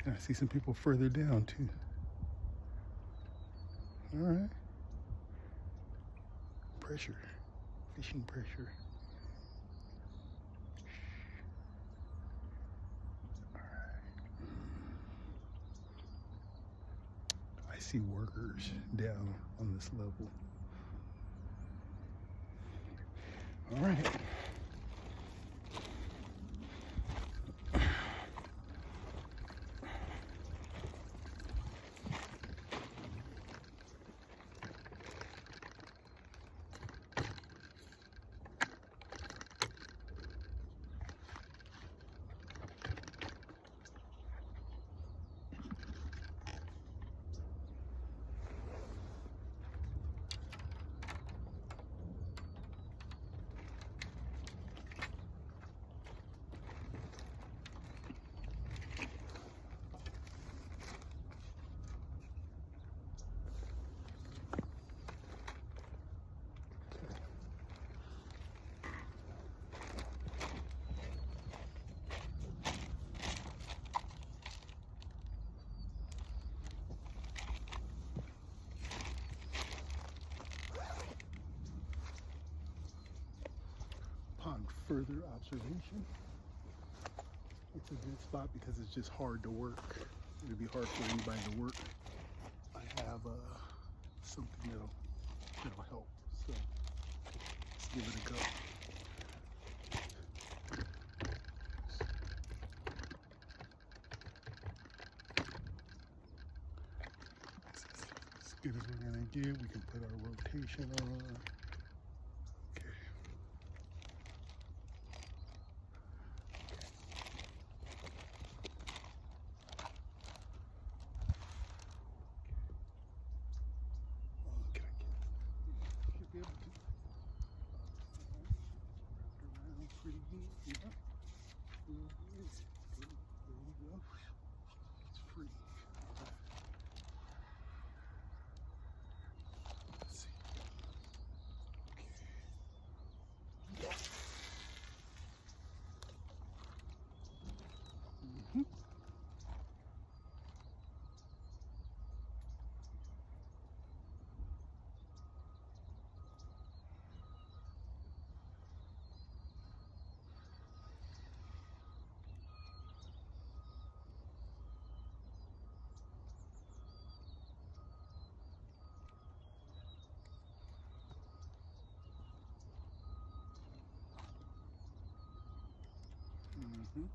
And I see some people further down too. All right. Pressure. Fishing pressure. All right. I see workers down on this level. All right. Upon further observation, it's a good spot because it's just hard to work. It'd be hard for anybody to work. I have something that'll help. So let's give it a go. As good as we're gonna get, we can put our rotation on. Okay. Should be able to. Wrapped around pretty good. Yeah. There we go. It's free. Let's see. Okay. Mhm. Mhm.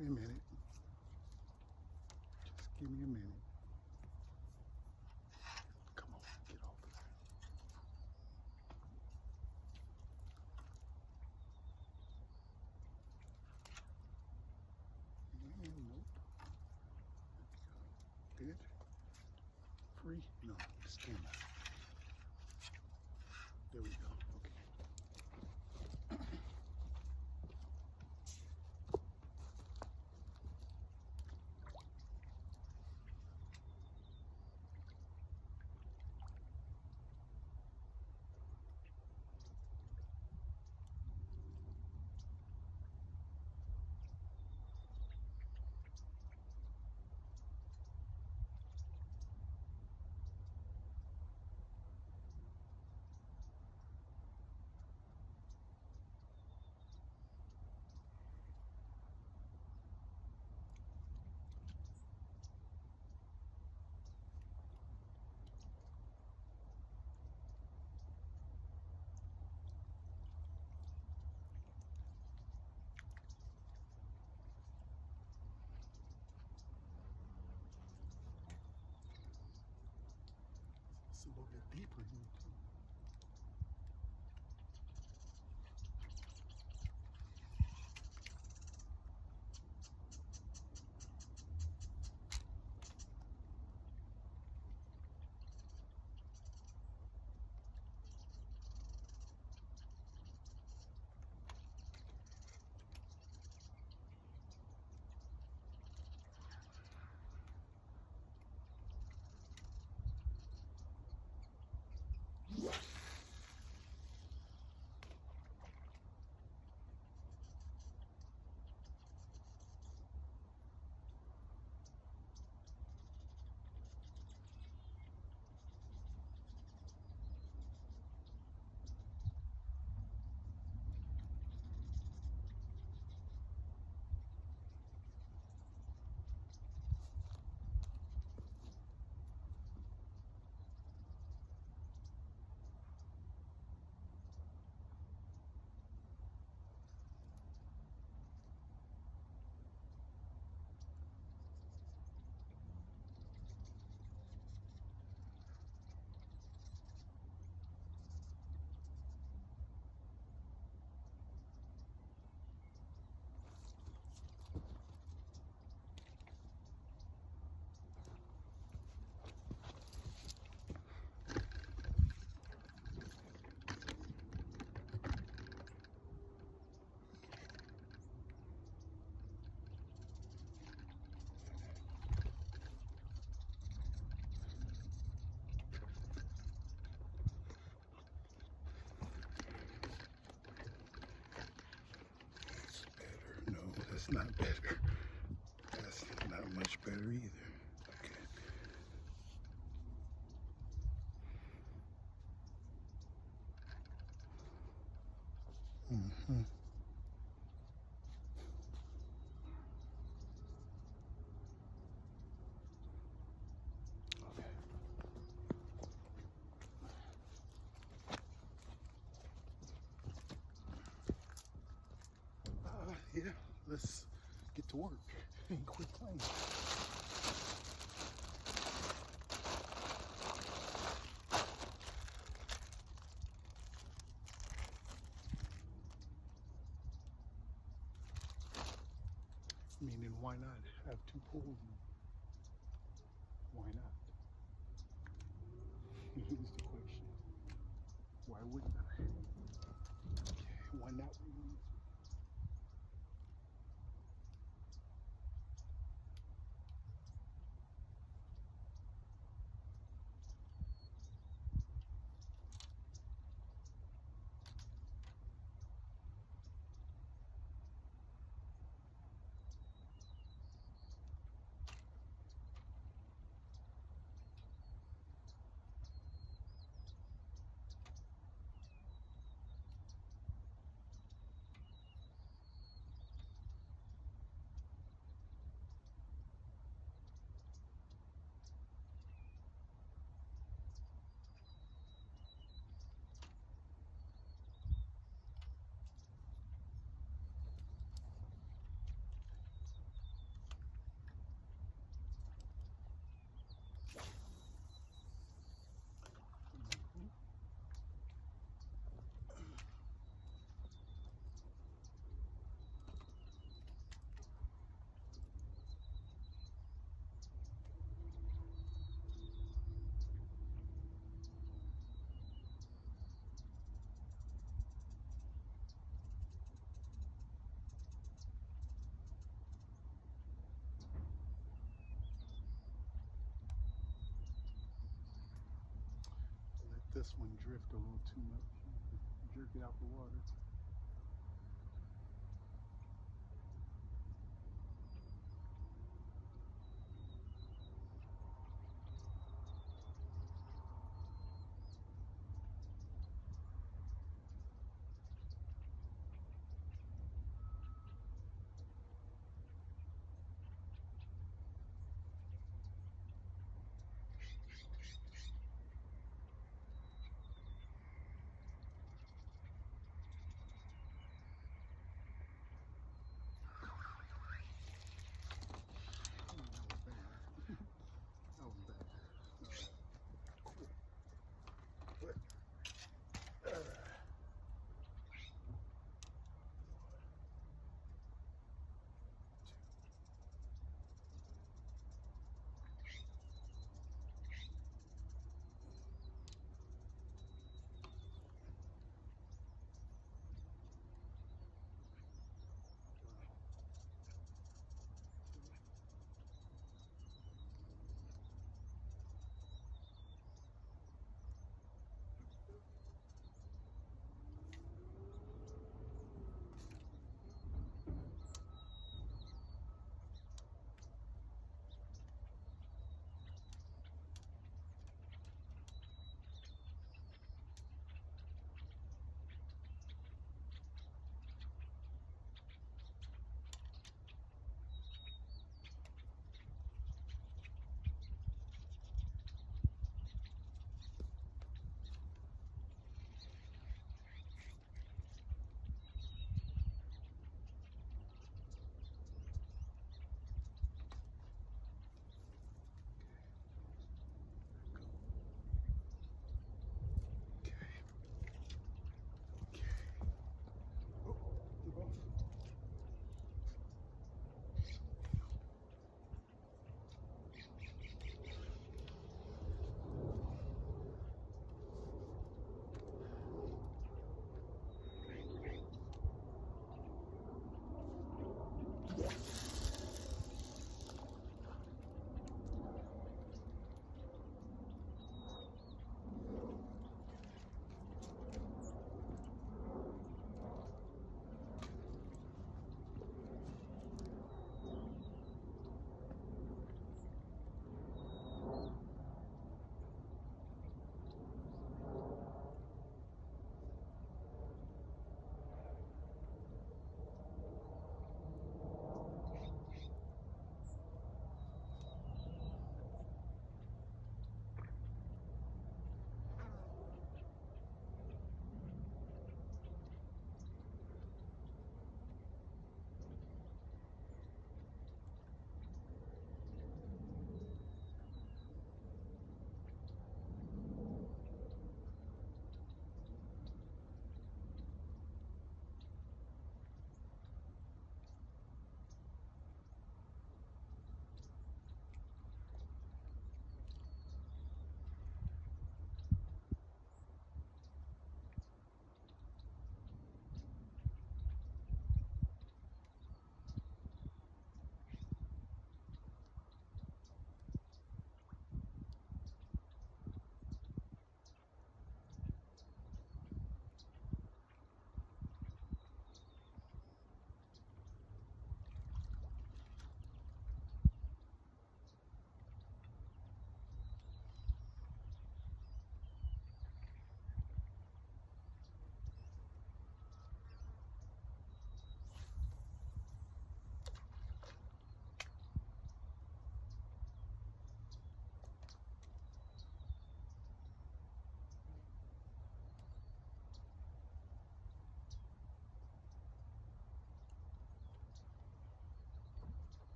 me a minute. Just give me a minute. Come on, get off of there. Nope. Good. Free? No, scan. There we go. Okay. It's a little bit deeper here too. That's not better. That's not much better either. Okay. Mm-hmm. Okay. Yeah, let's get to work and quit playing. Meaning, why not have two pools? Why not? Here's the question. Why wouldn't I? Why not? this one drift a little too much. Jerk it out the water. That was bad.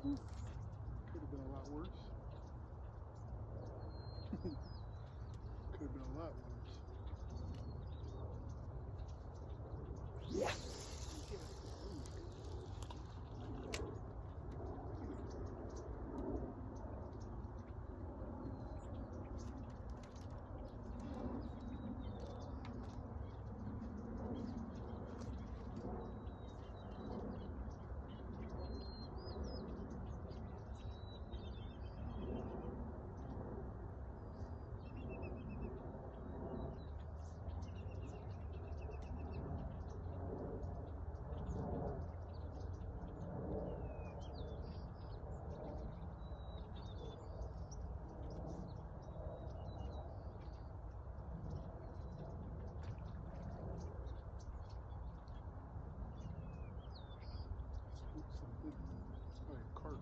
Could have been a lot worse. Could have been a lot worse. It's probably a cart.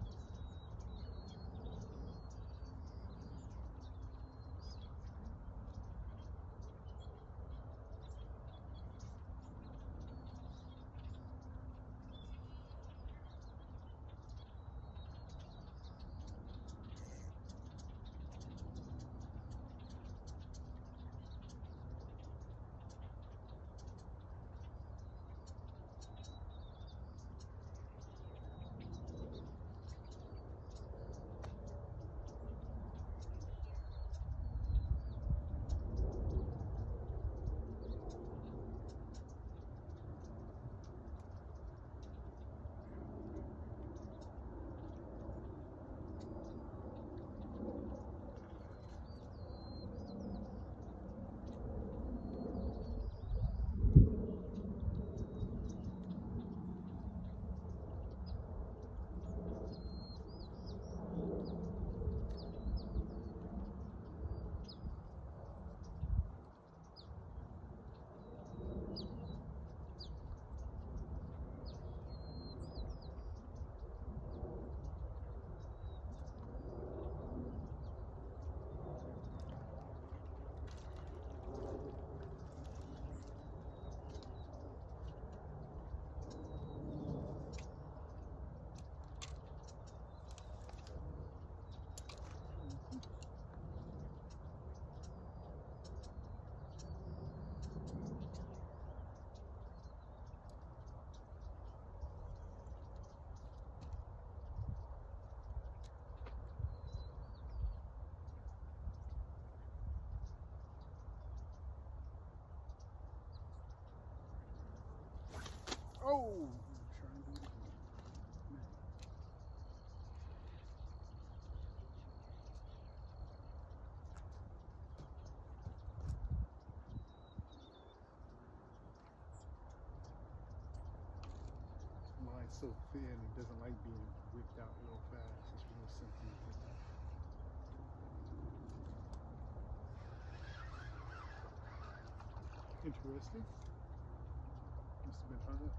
Oh! I'm trying to do it again. Mine's so thin, it doesn't like being whipped out real fast. It's real simple. Interesting. Must have been hard.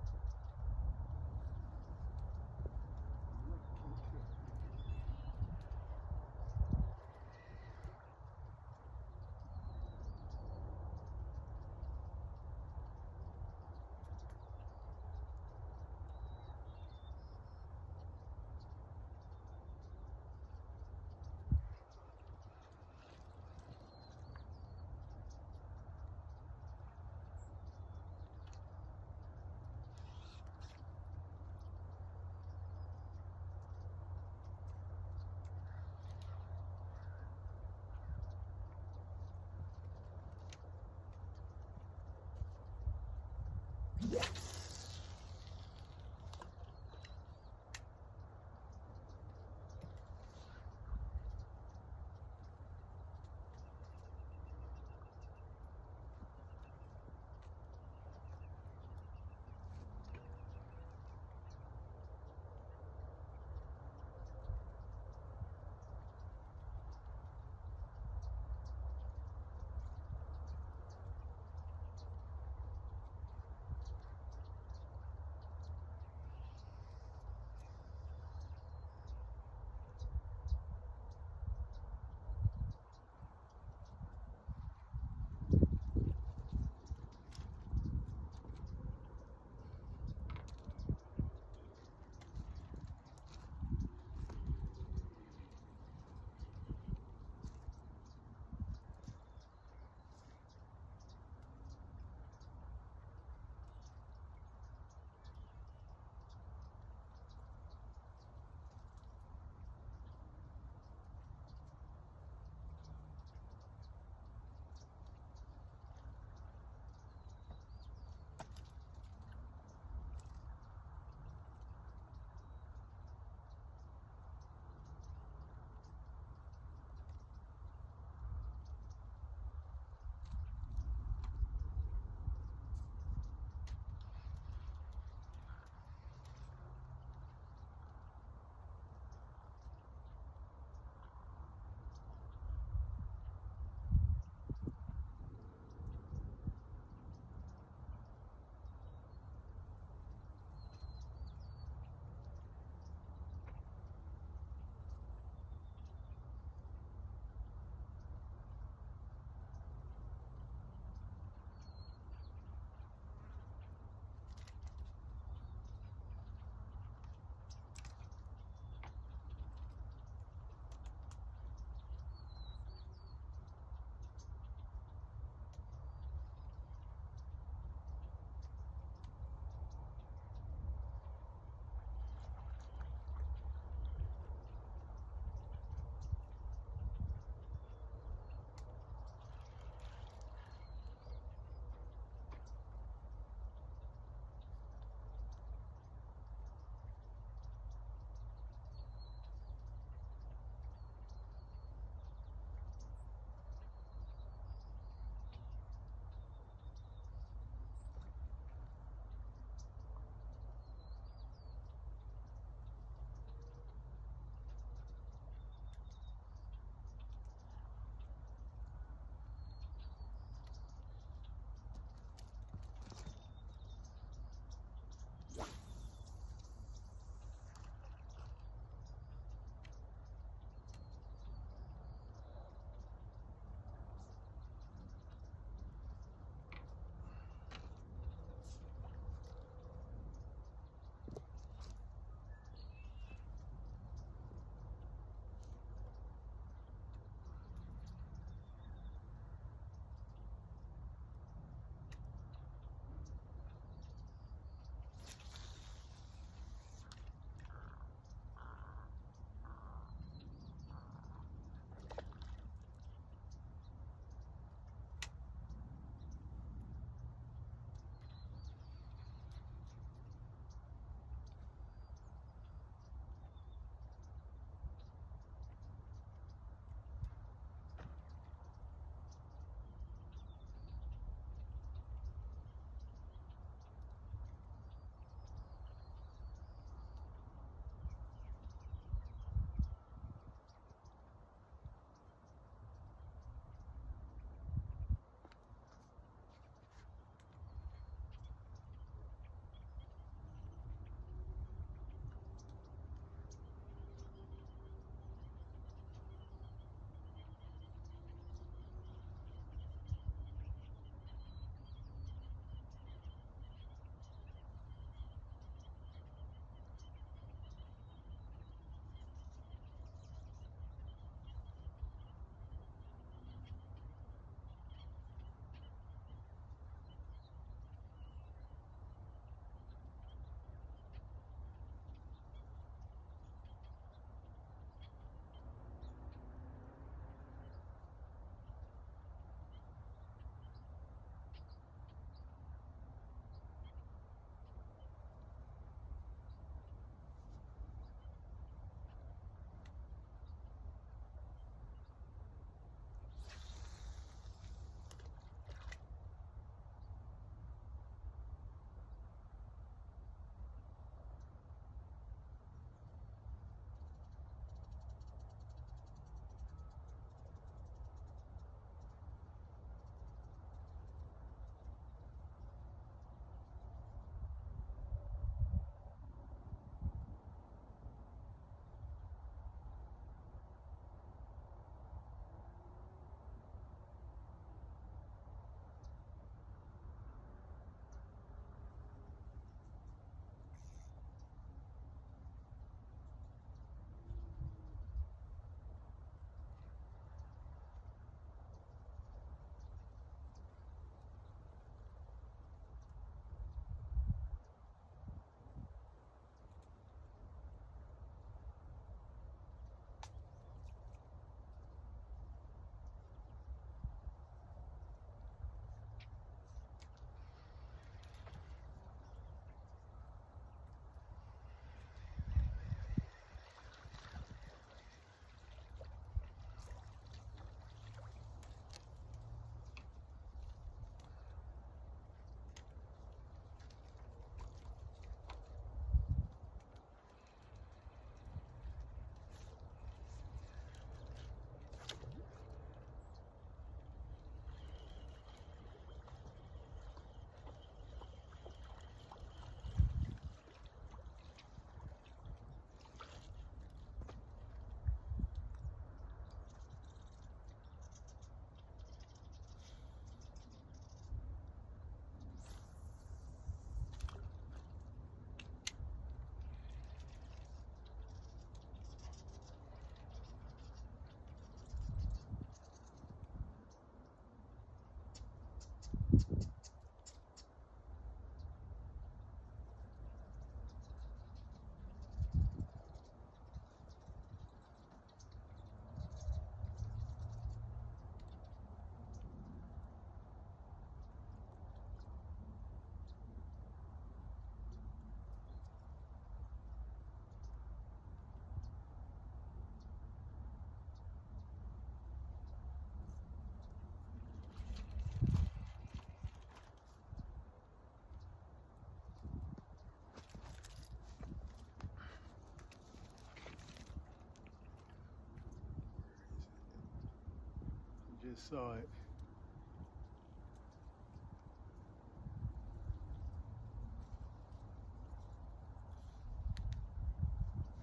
just saw it.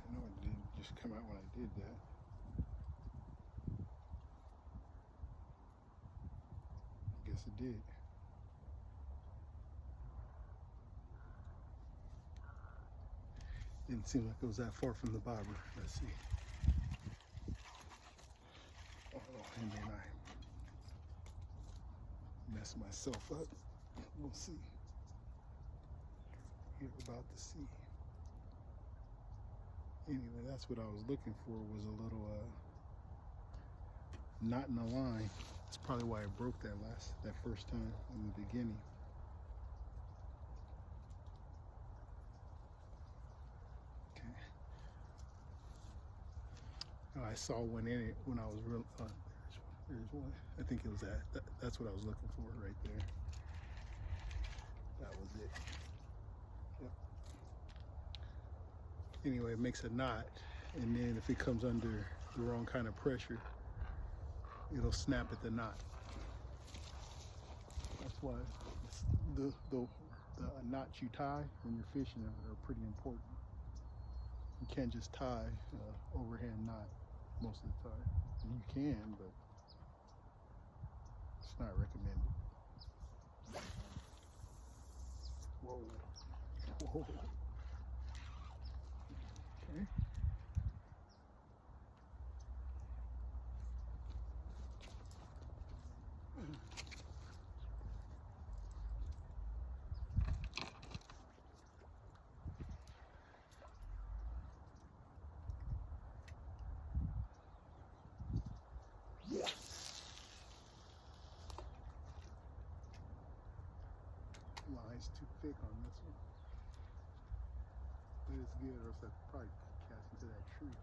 I know it didn't just come out when I did that. I guess it did. Didn't seem like it was that far from the bobber. Let's see. Oh, and then I messed myself up. We'll see. You're about to see. Anyway, that's what I was looking for, was a little knot in the line. That's probably why I broke that first time in the beginning. Okay. Oh, I saw one in it when I was real. There's one. I think it was that's what I was looking for right there. That was it. Yep. Anyway, it makes a knot, and then if it comes under the wrong kind of pressure, it'll snap at the knot. That's why the knots you tie when you're fishing are pretty important. You can't just tie overhand knot most of the time. You can, but it's not recommended. Whoa. Whoa. Okay. Line's too thick on this one. But it's good, or else I'd probably cast into that tree.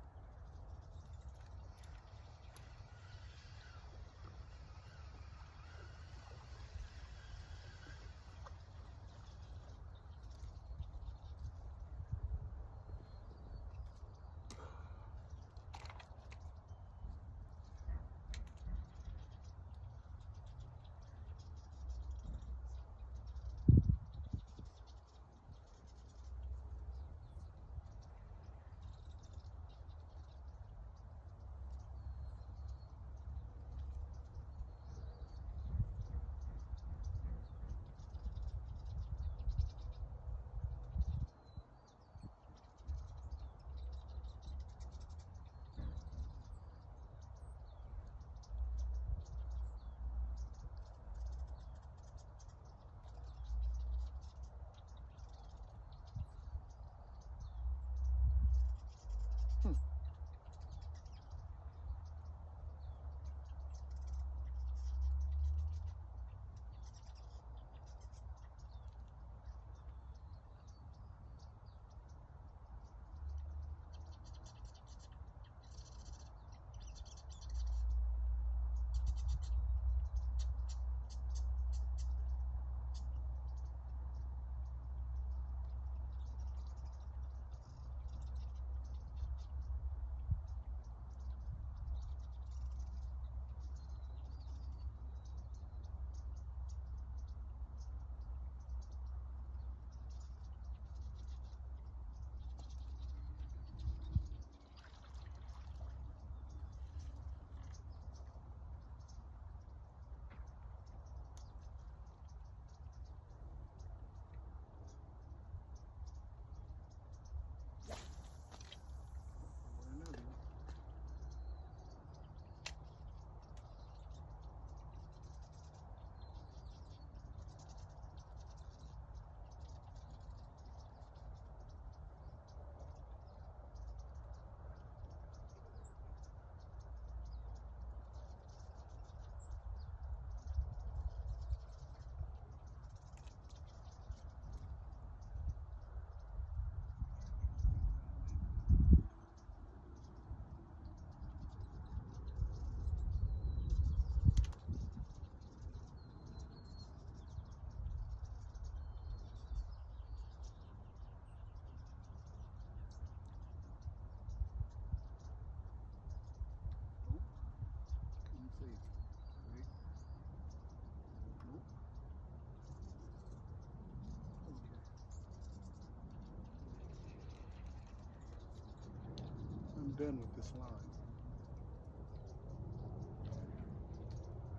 I'm done with this line.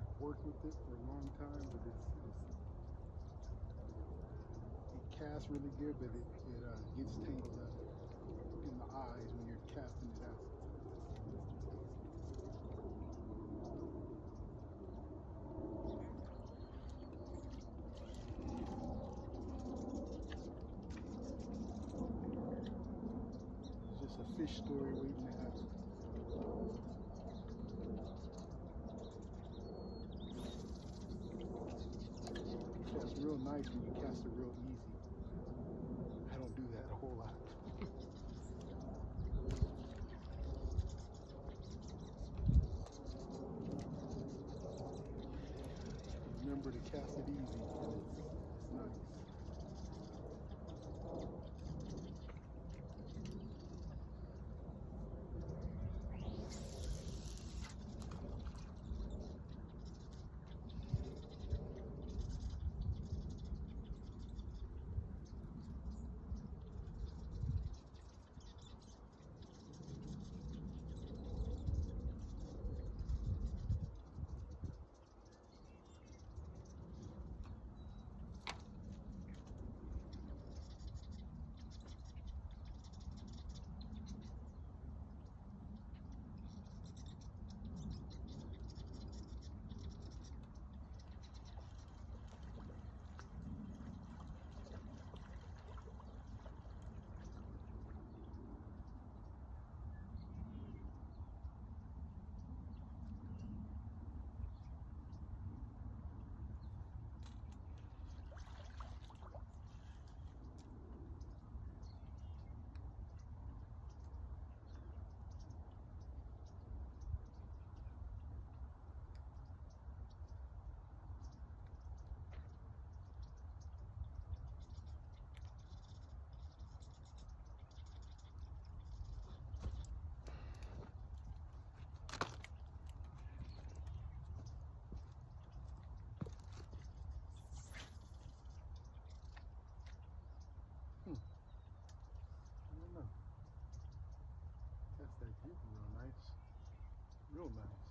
I've worked with it for a long time, but it casts really good, but it gets tangled up in the eyes when you're casting it out. It's just a fish story waiting to happen. It casts real nice when you cast it real easy. I don't do that a whole lot. Remember to cast it easy, and it's nice. I don't know. That's that jig real nice. Real nice.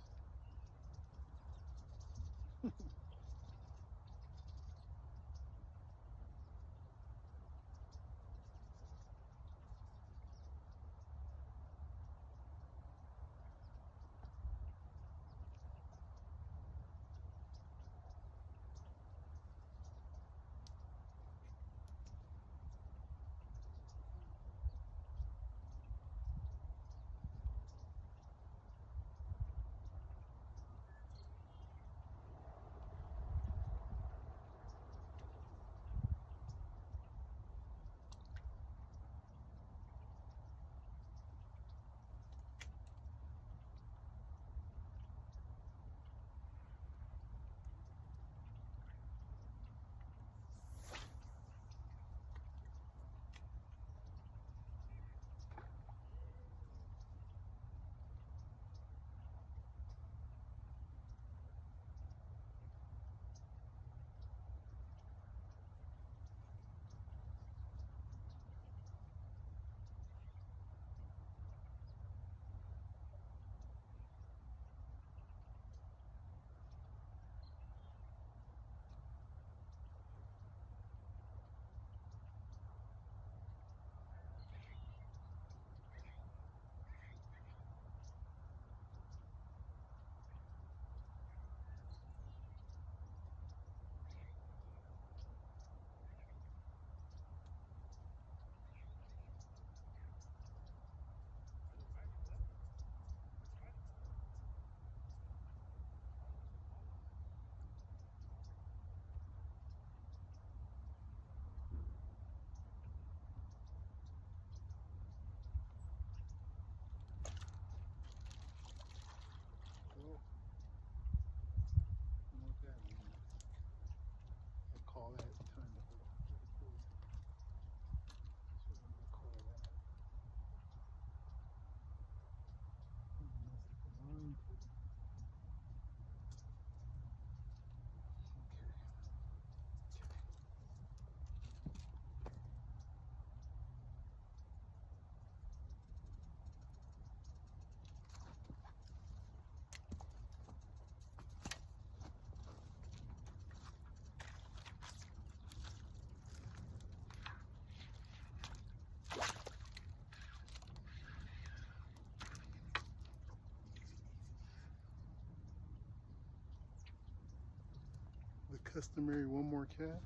Customary one more cast.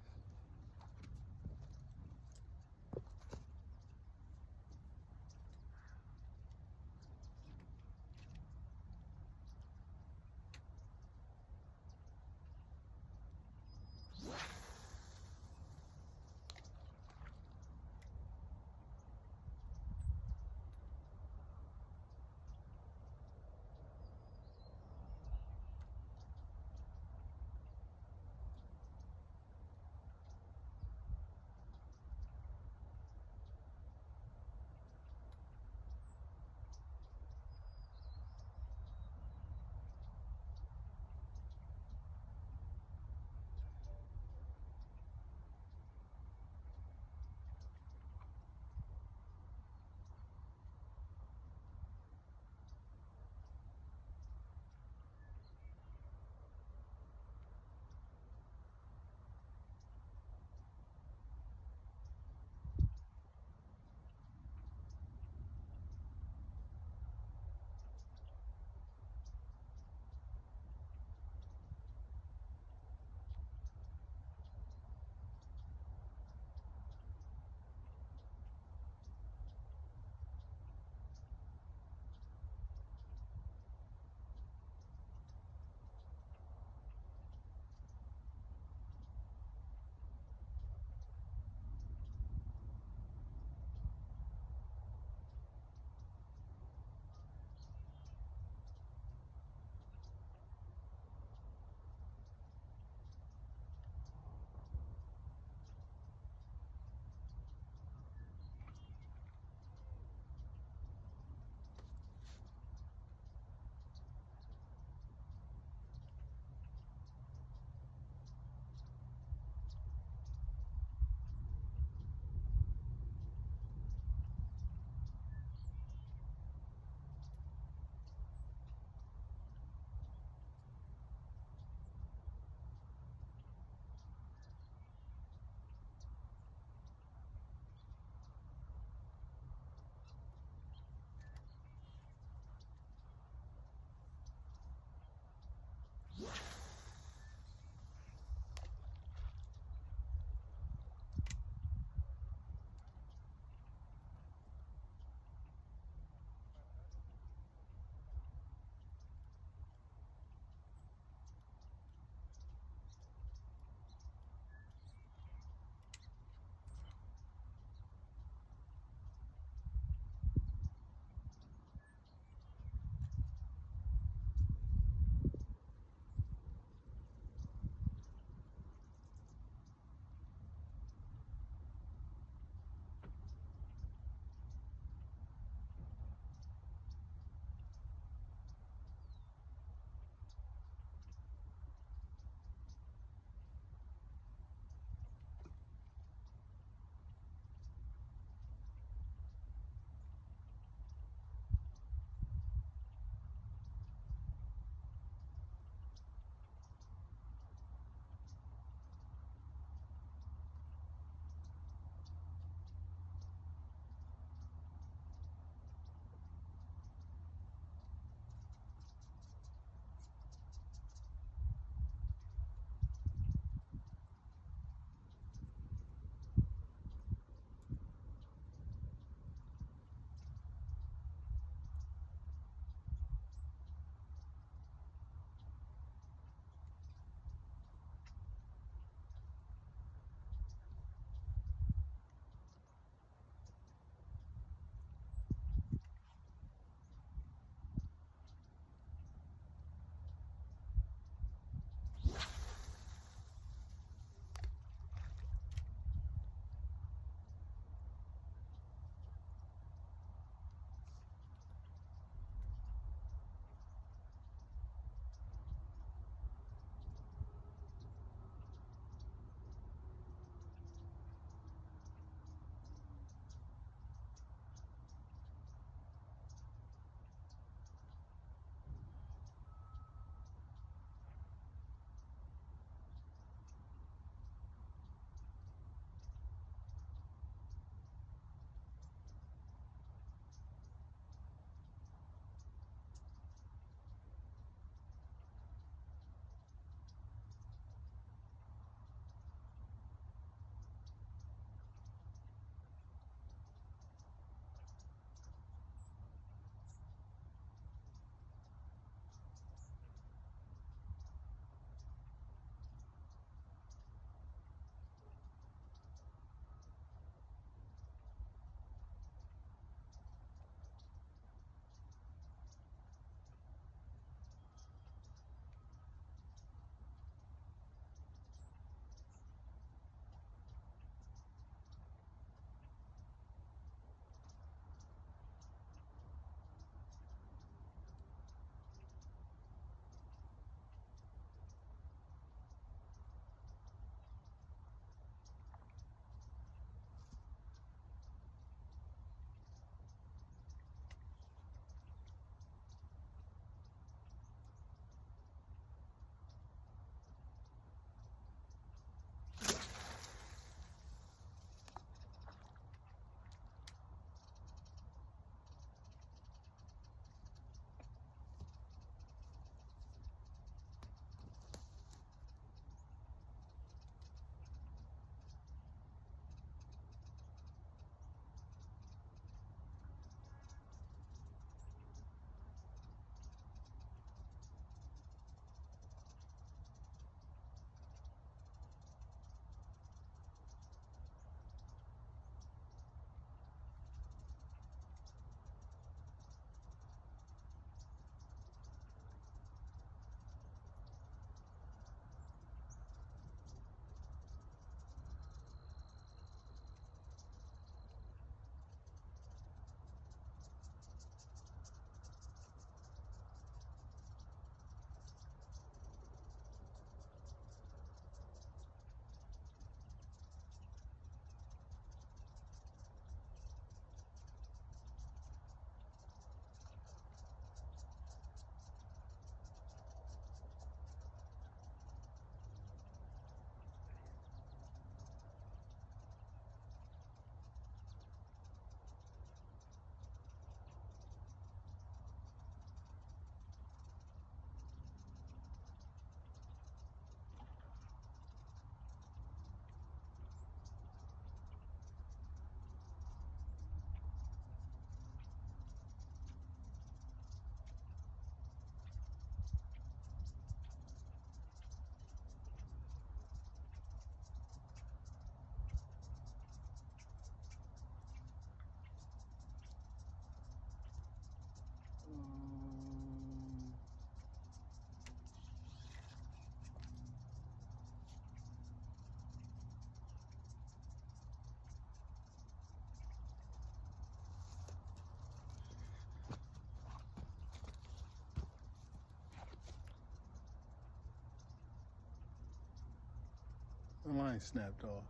The line snapped off.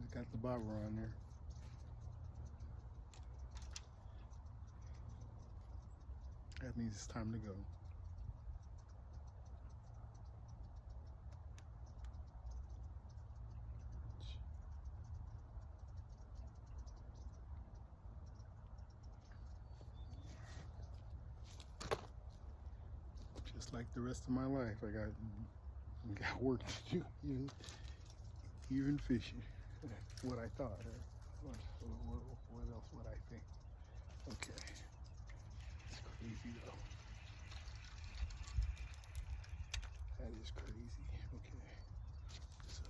It's got the bobber on there. That means it's time to go. Just like the rest of my life, I got work to do, even fishing. What I thought. What else would I think? Okay. It's crazy though. That is crazy. Okay. So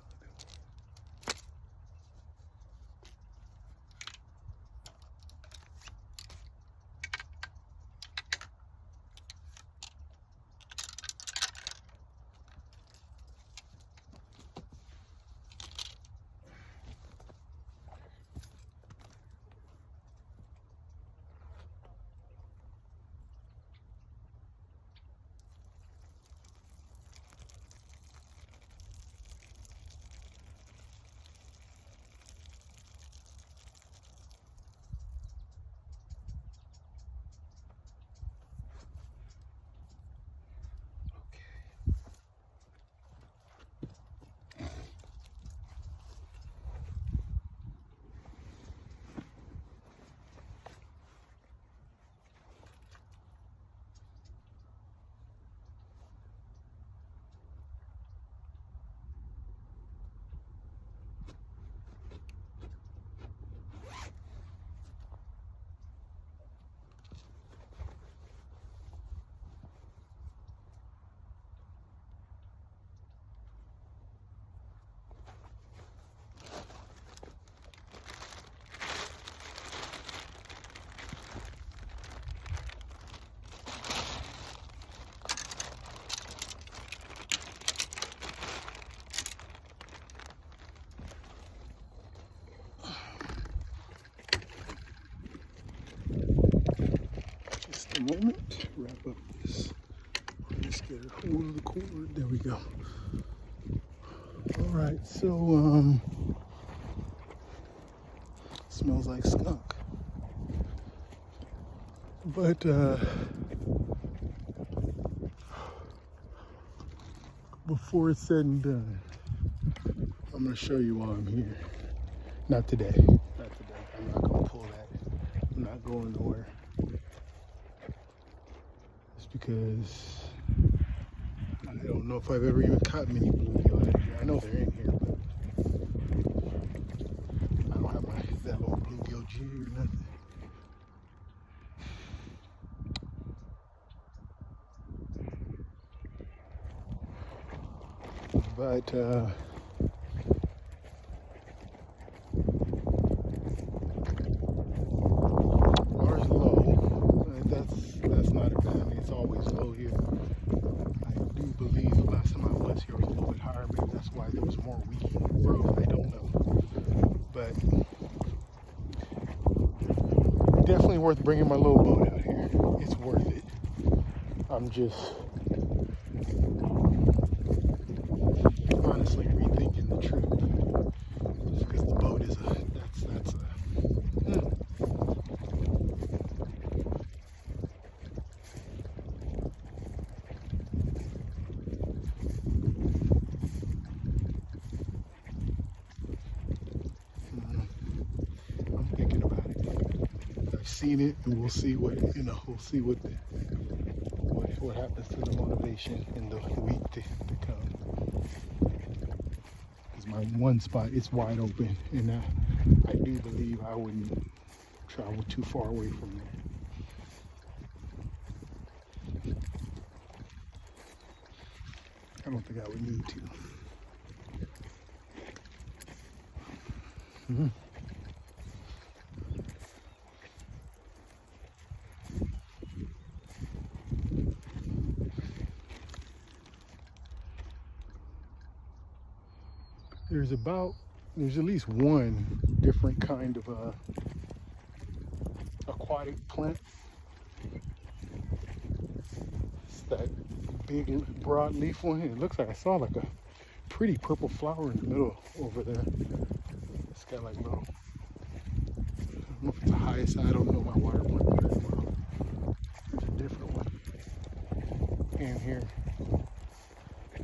just a moment. Wrap up this. Let's get a hold of the cord. There we go. All right. So smells like skunk. But before it's said and done, I'm gonna show you why I'm here. Not today. Not today. I'm not gonna pull that. I'm not going nowhere. It's because I don't know if I've ever even caught many bluegill out of here. I know they're in here, but I don't have that little bluegill jig or nothing. But water's low. That's not a bad. I mean, it's always low here. I do believe the last time I was here was a little bit higher. Maybe that's why there was more weed growth. I don't know. But definitely worth bringing my little boat out here. It's worth it. I'm just honestly rethinking the trip. Just because the boat is that's a I'm thinking about it. I've seen it, and we'll see what we'll see what happens to the motivation in the week to come. Because my one spot is wide open, and I do believe I wouldn't travel too far away from there. I don't think I would need to. There's at least one different kind of aquatic plant. It's that big broad leaf one. It looks like I saw like a pretty purple flower in the middle over there. It's got like little, I don't know if it's a hyacinth, I don't know my water plant very well. There's a different one in here. I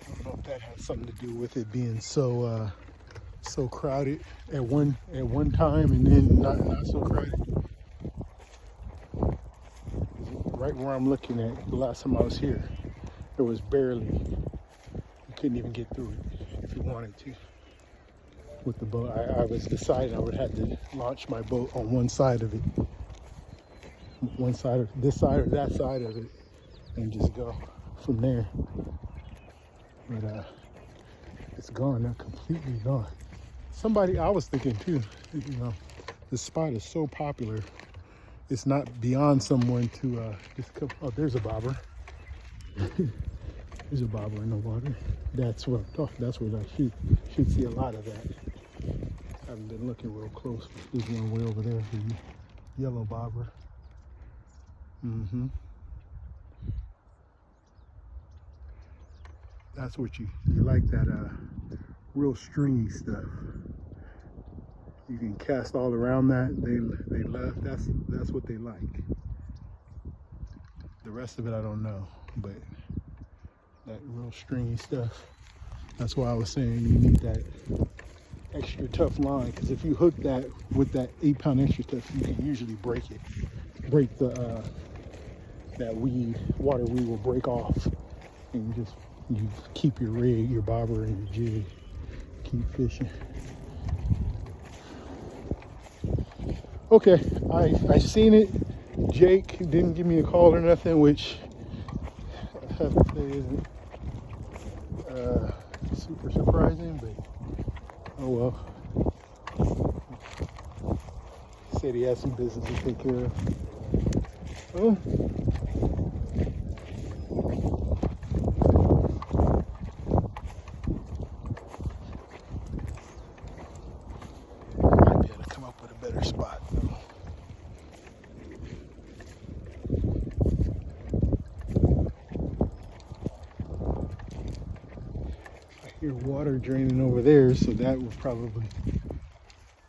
don't know if that has something to do with it being so so crowded at one time and then not so crowded. Right where I'm looking at, the last time I was here, there was barely, you couldn't even get through it if you wanted to with the boat. I was deciding I would have to launch my boat on one side of it, one side of this side or that side of it, and just go from there. But it's gone now, completely gone. Somebody, I was thinking too, you know, this spot is so popular, it's not beyond someone to just come. Oh, there's a bobber. There's a bobber in the water. That's what I'm talking. That's where I should see a lot of that. I haven't been looking real close. There's one way over there, the yellow bobber. That's what you like, that real stringy stuff. You can cast all around that. They love, that's what they like. The rest of it I don't know, but that real stringy stuff. That's why I was saying you need that extra tough line, because if you hook that with that 8-pound extra tough, you can usually break it. Break the that water weed will break off, and you keep your rig, your bobber, and your jig. Keep fishing. Okay, I seen it. Jake didn't give me a call or nothing, which I have to say isn't super surprising, but oh well. He said he had some business to take care of. Well, might be able to come up with a better spot though. Hear water draining over there, so that will probably,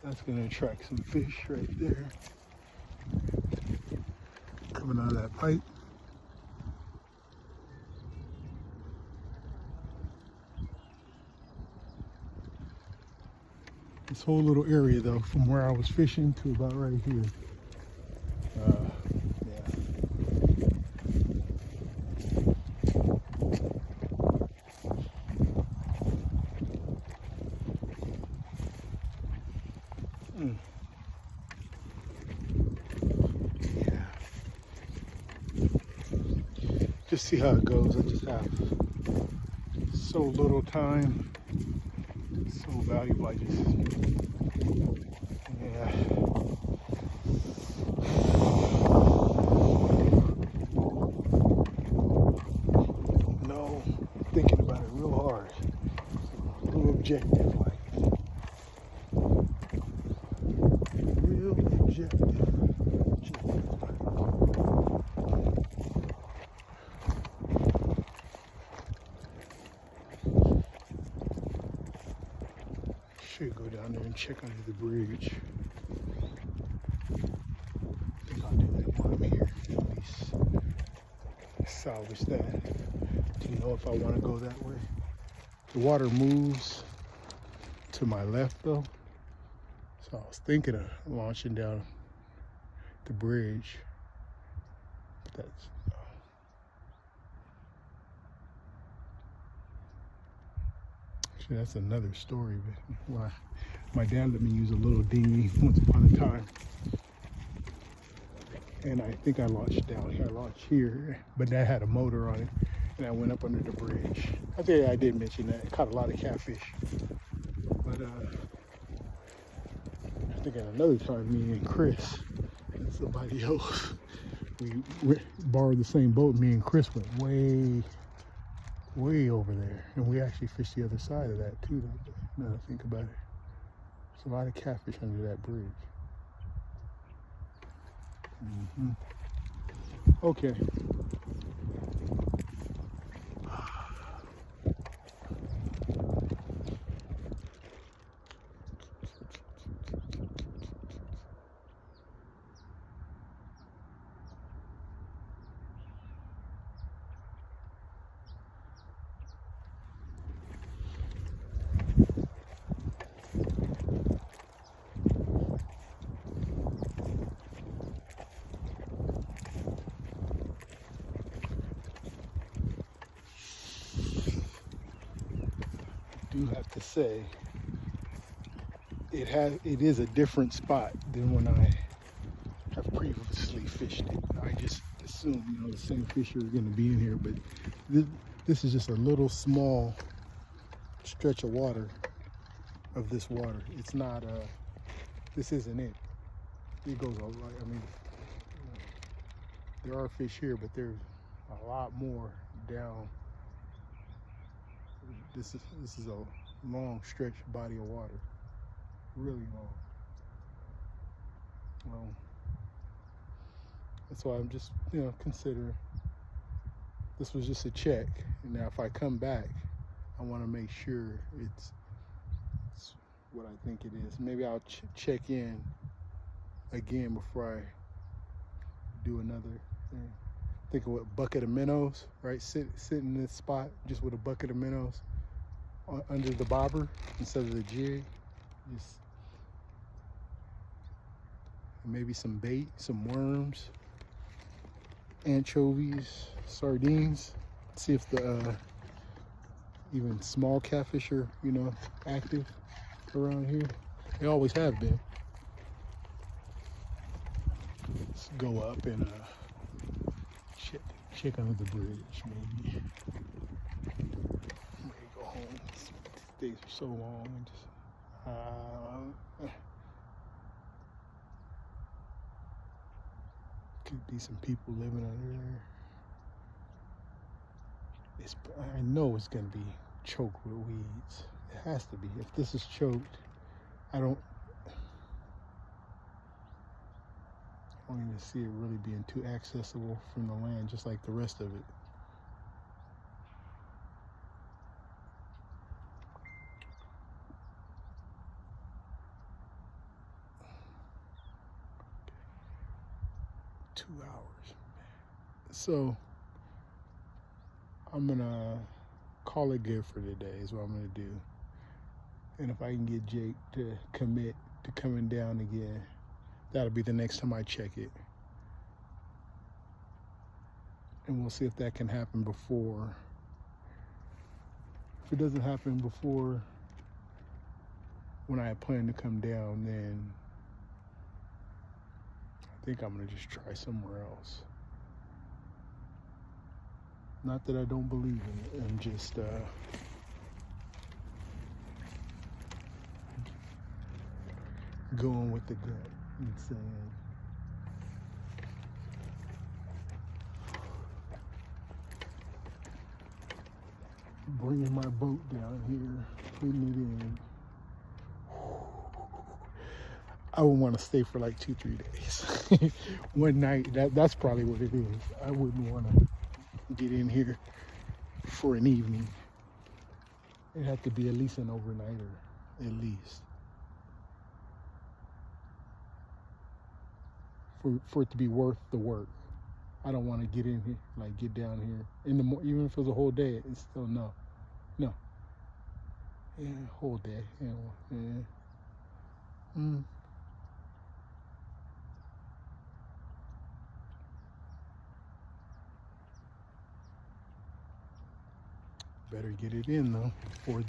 that's going to attract some fish right there coming out of that pipe. This whole little area though, from where I was fishing to about right here, just see how it goes. I just have so little time, so valuable. I just, yeah. No, thinking about it real hard. A little objective, like real objective. Should go down there and check under the bridge. I think I'll do that while I'm here. At least salvage that to know if I want to go that way. The water moves to my left though, so I was thinking of launching down the bridge. But that's another story. Why my dad let me use a little dinghy once upon a time, and I think I launched down here. I launched here, but that had a motor on it, and I went up under the bridge. I think I did mention that. Caught a lot of catfish, but I think at another time, me and Chris and somebody else, we borrowed the same boat. Me and Chris went way over there, and we actually fished the other side of that too. Now that I think about it, there's a lot of catfish under that bridge. Okay, do have to say it is a different spot than when I have previously fished it. I just assumed, you know, the same fish are going to be in here, but this is just a little small stretch of water of this water. It's not this isn't it. It goes all right. I mean, there are fish here, but there's a lot more down. This is a long stretch body of water, really long. Well, that's why I'm just, you know, considering this was just a check. And now if I come back, I want to make sure it's what I think it is. Maybe I'll check in again before I do another thing. Think of what, bucket of minnows, right? Sit in this spot just with a bucket of minnows under the bobber instead of the jig. Just maybe some bait, some worms, anchovies, sardines. See if the even small catfish are, you know, active around here. They always have been. Let's go up and check under the bridge, maybe. Maybe go home. These days are so long. And just, could be some people living under there. I know it's gonna be choked with weeds. It has to be. If this is choked, I don't even see it really being too accessible from the land, just like the rest of it. Okay. 2 hours. So I'm gonna call it good for today is what I'm gonna do. And if I can get Jake to commit to coming down again, that'll be the next time I check it. And we'll see if that can happen before. If it doesn't happen before when I plan to come down, then I think I'm gonna just try somewhere else. Not that I don't believe in it, I'm just going with the gut and saying, bringing my boat down here, putting it in. I would want to stay for like 2-3 days. One night, that's probably what it is. I wouldn't want to get in here for an evening. It had to be at least an overnighter, at least. For it to be worth the work. I don't want to get in here, like get down here in the even if it was a whole day. It's still no. Yeah, whole day. Yeah. Better get it in though, before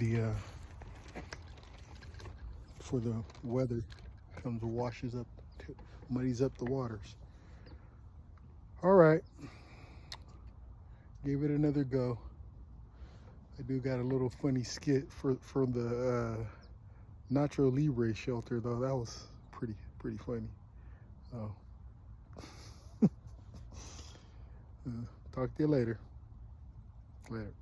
the weather comes and washes up, muddies up the waters. All right, gave it another go. I do got a little funny skit for the Nacho Libre shelter though. That was pretty funny. Oh. Talk to you later. Later.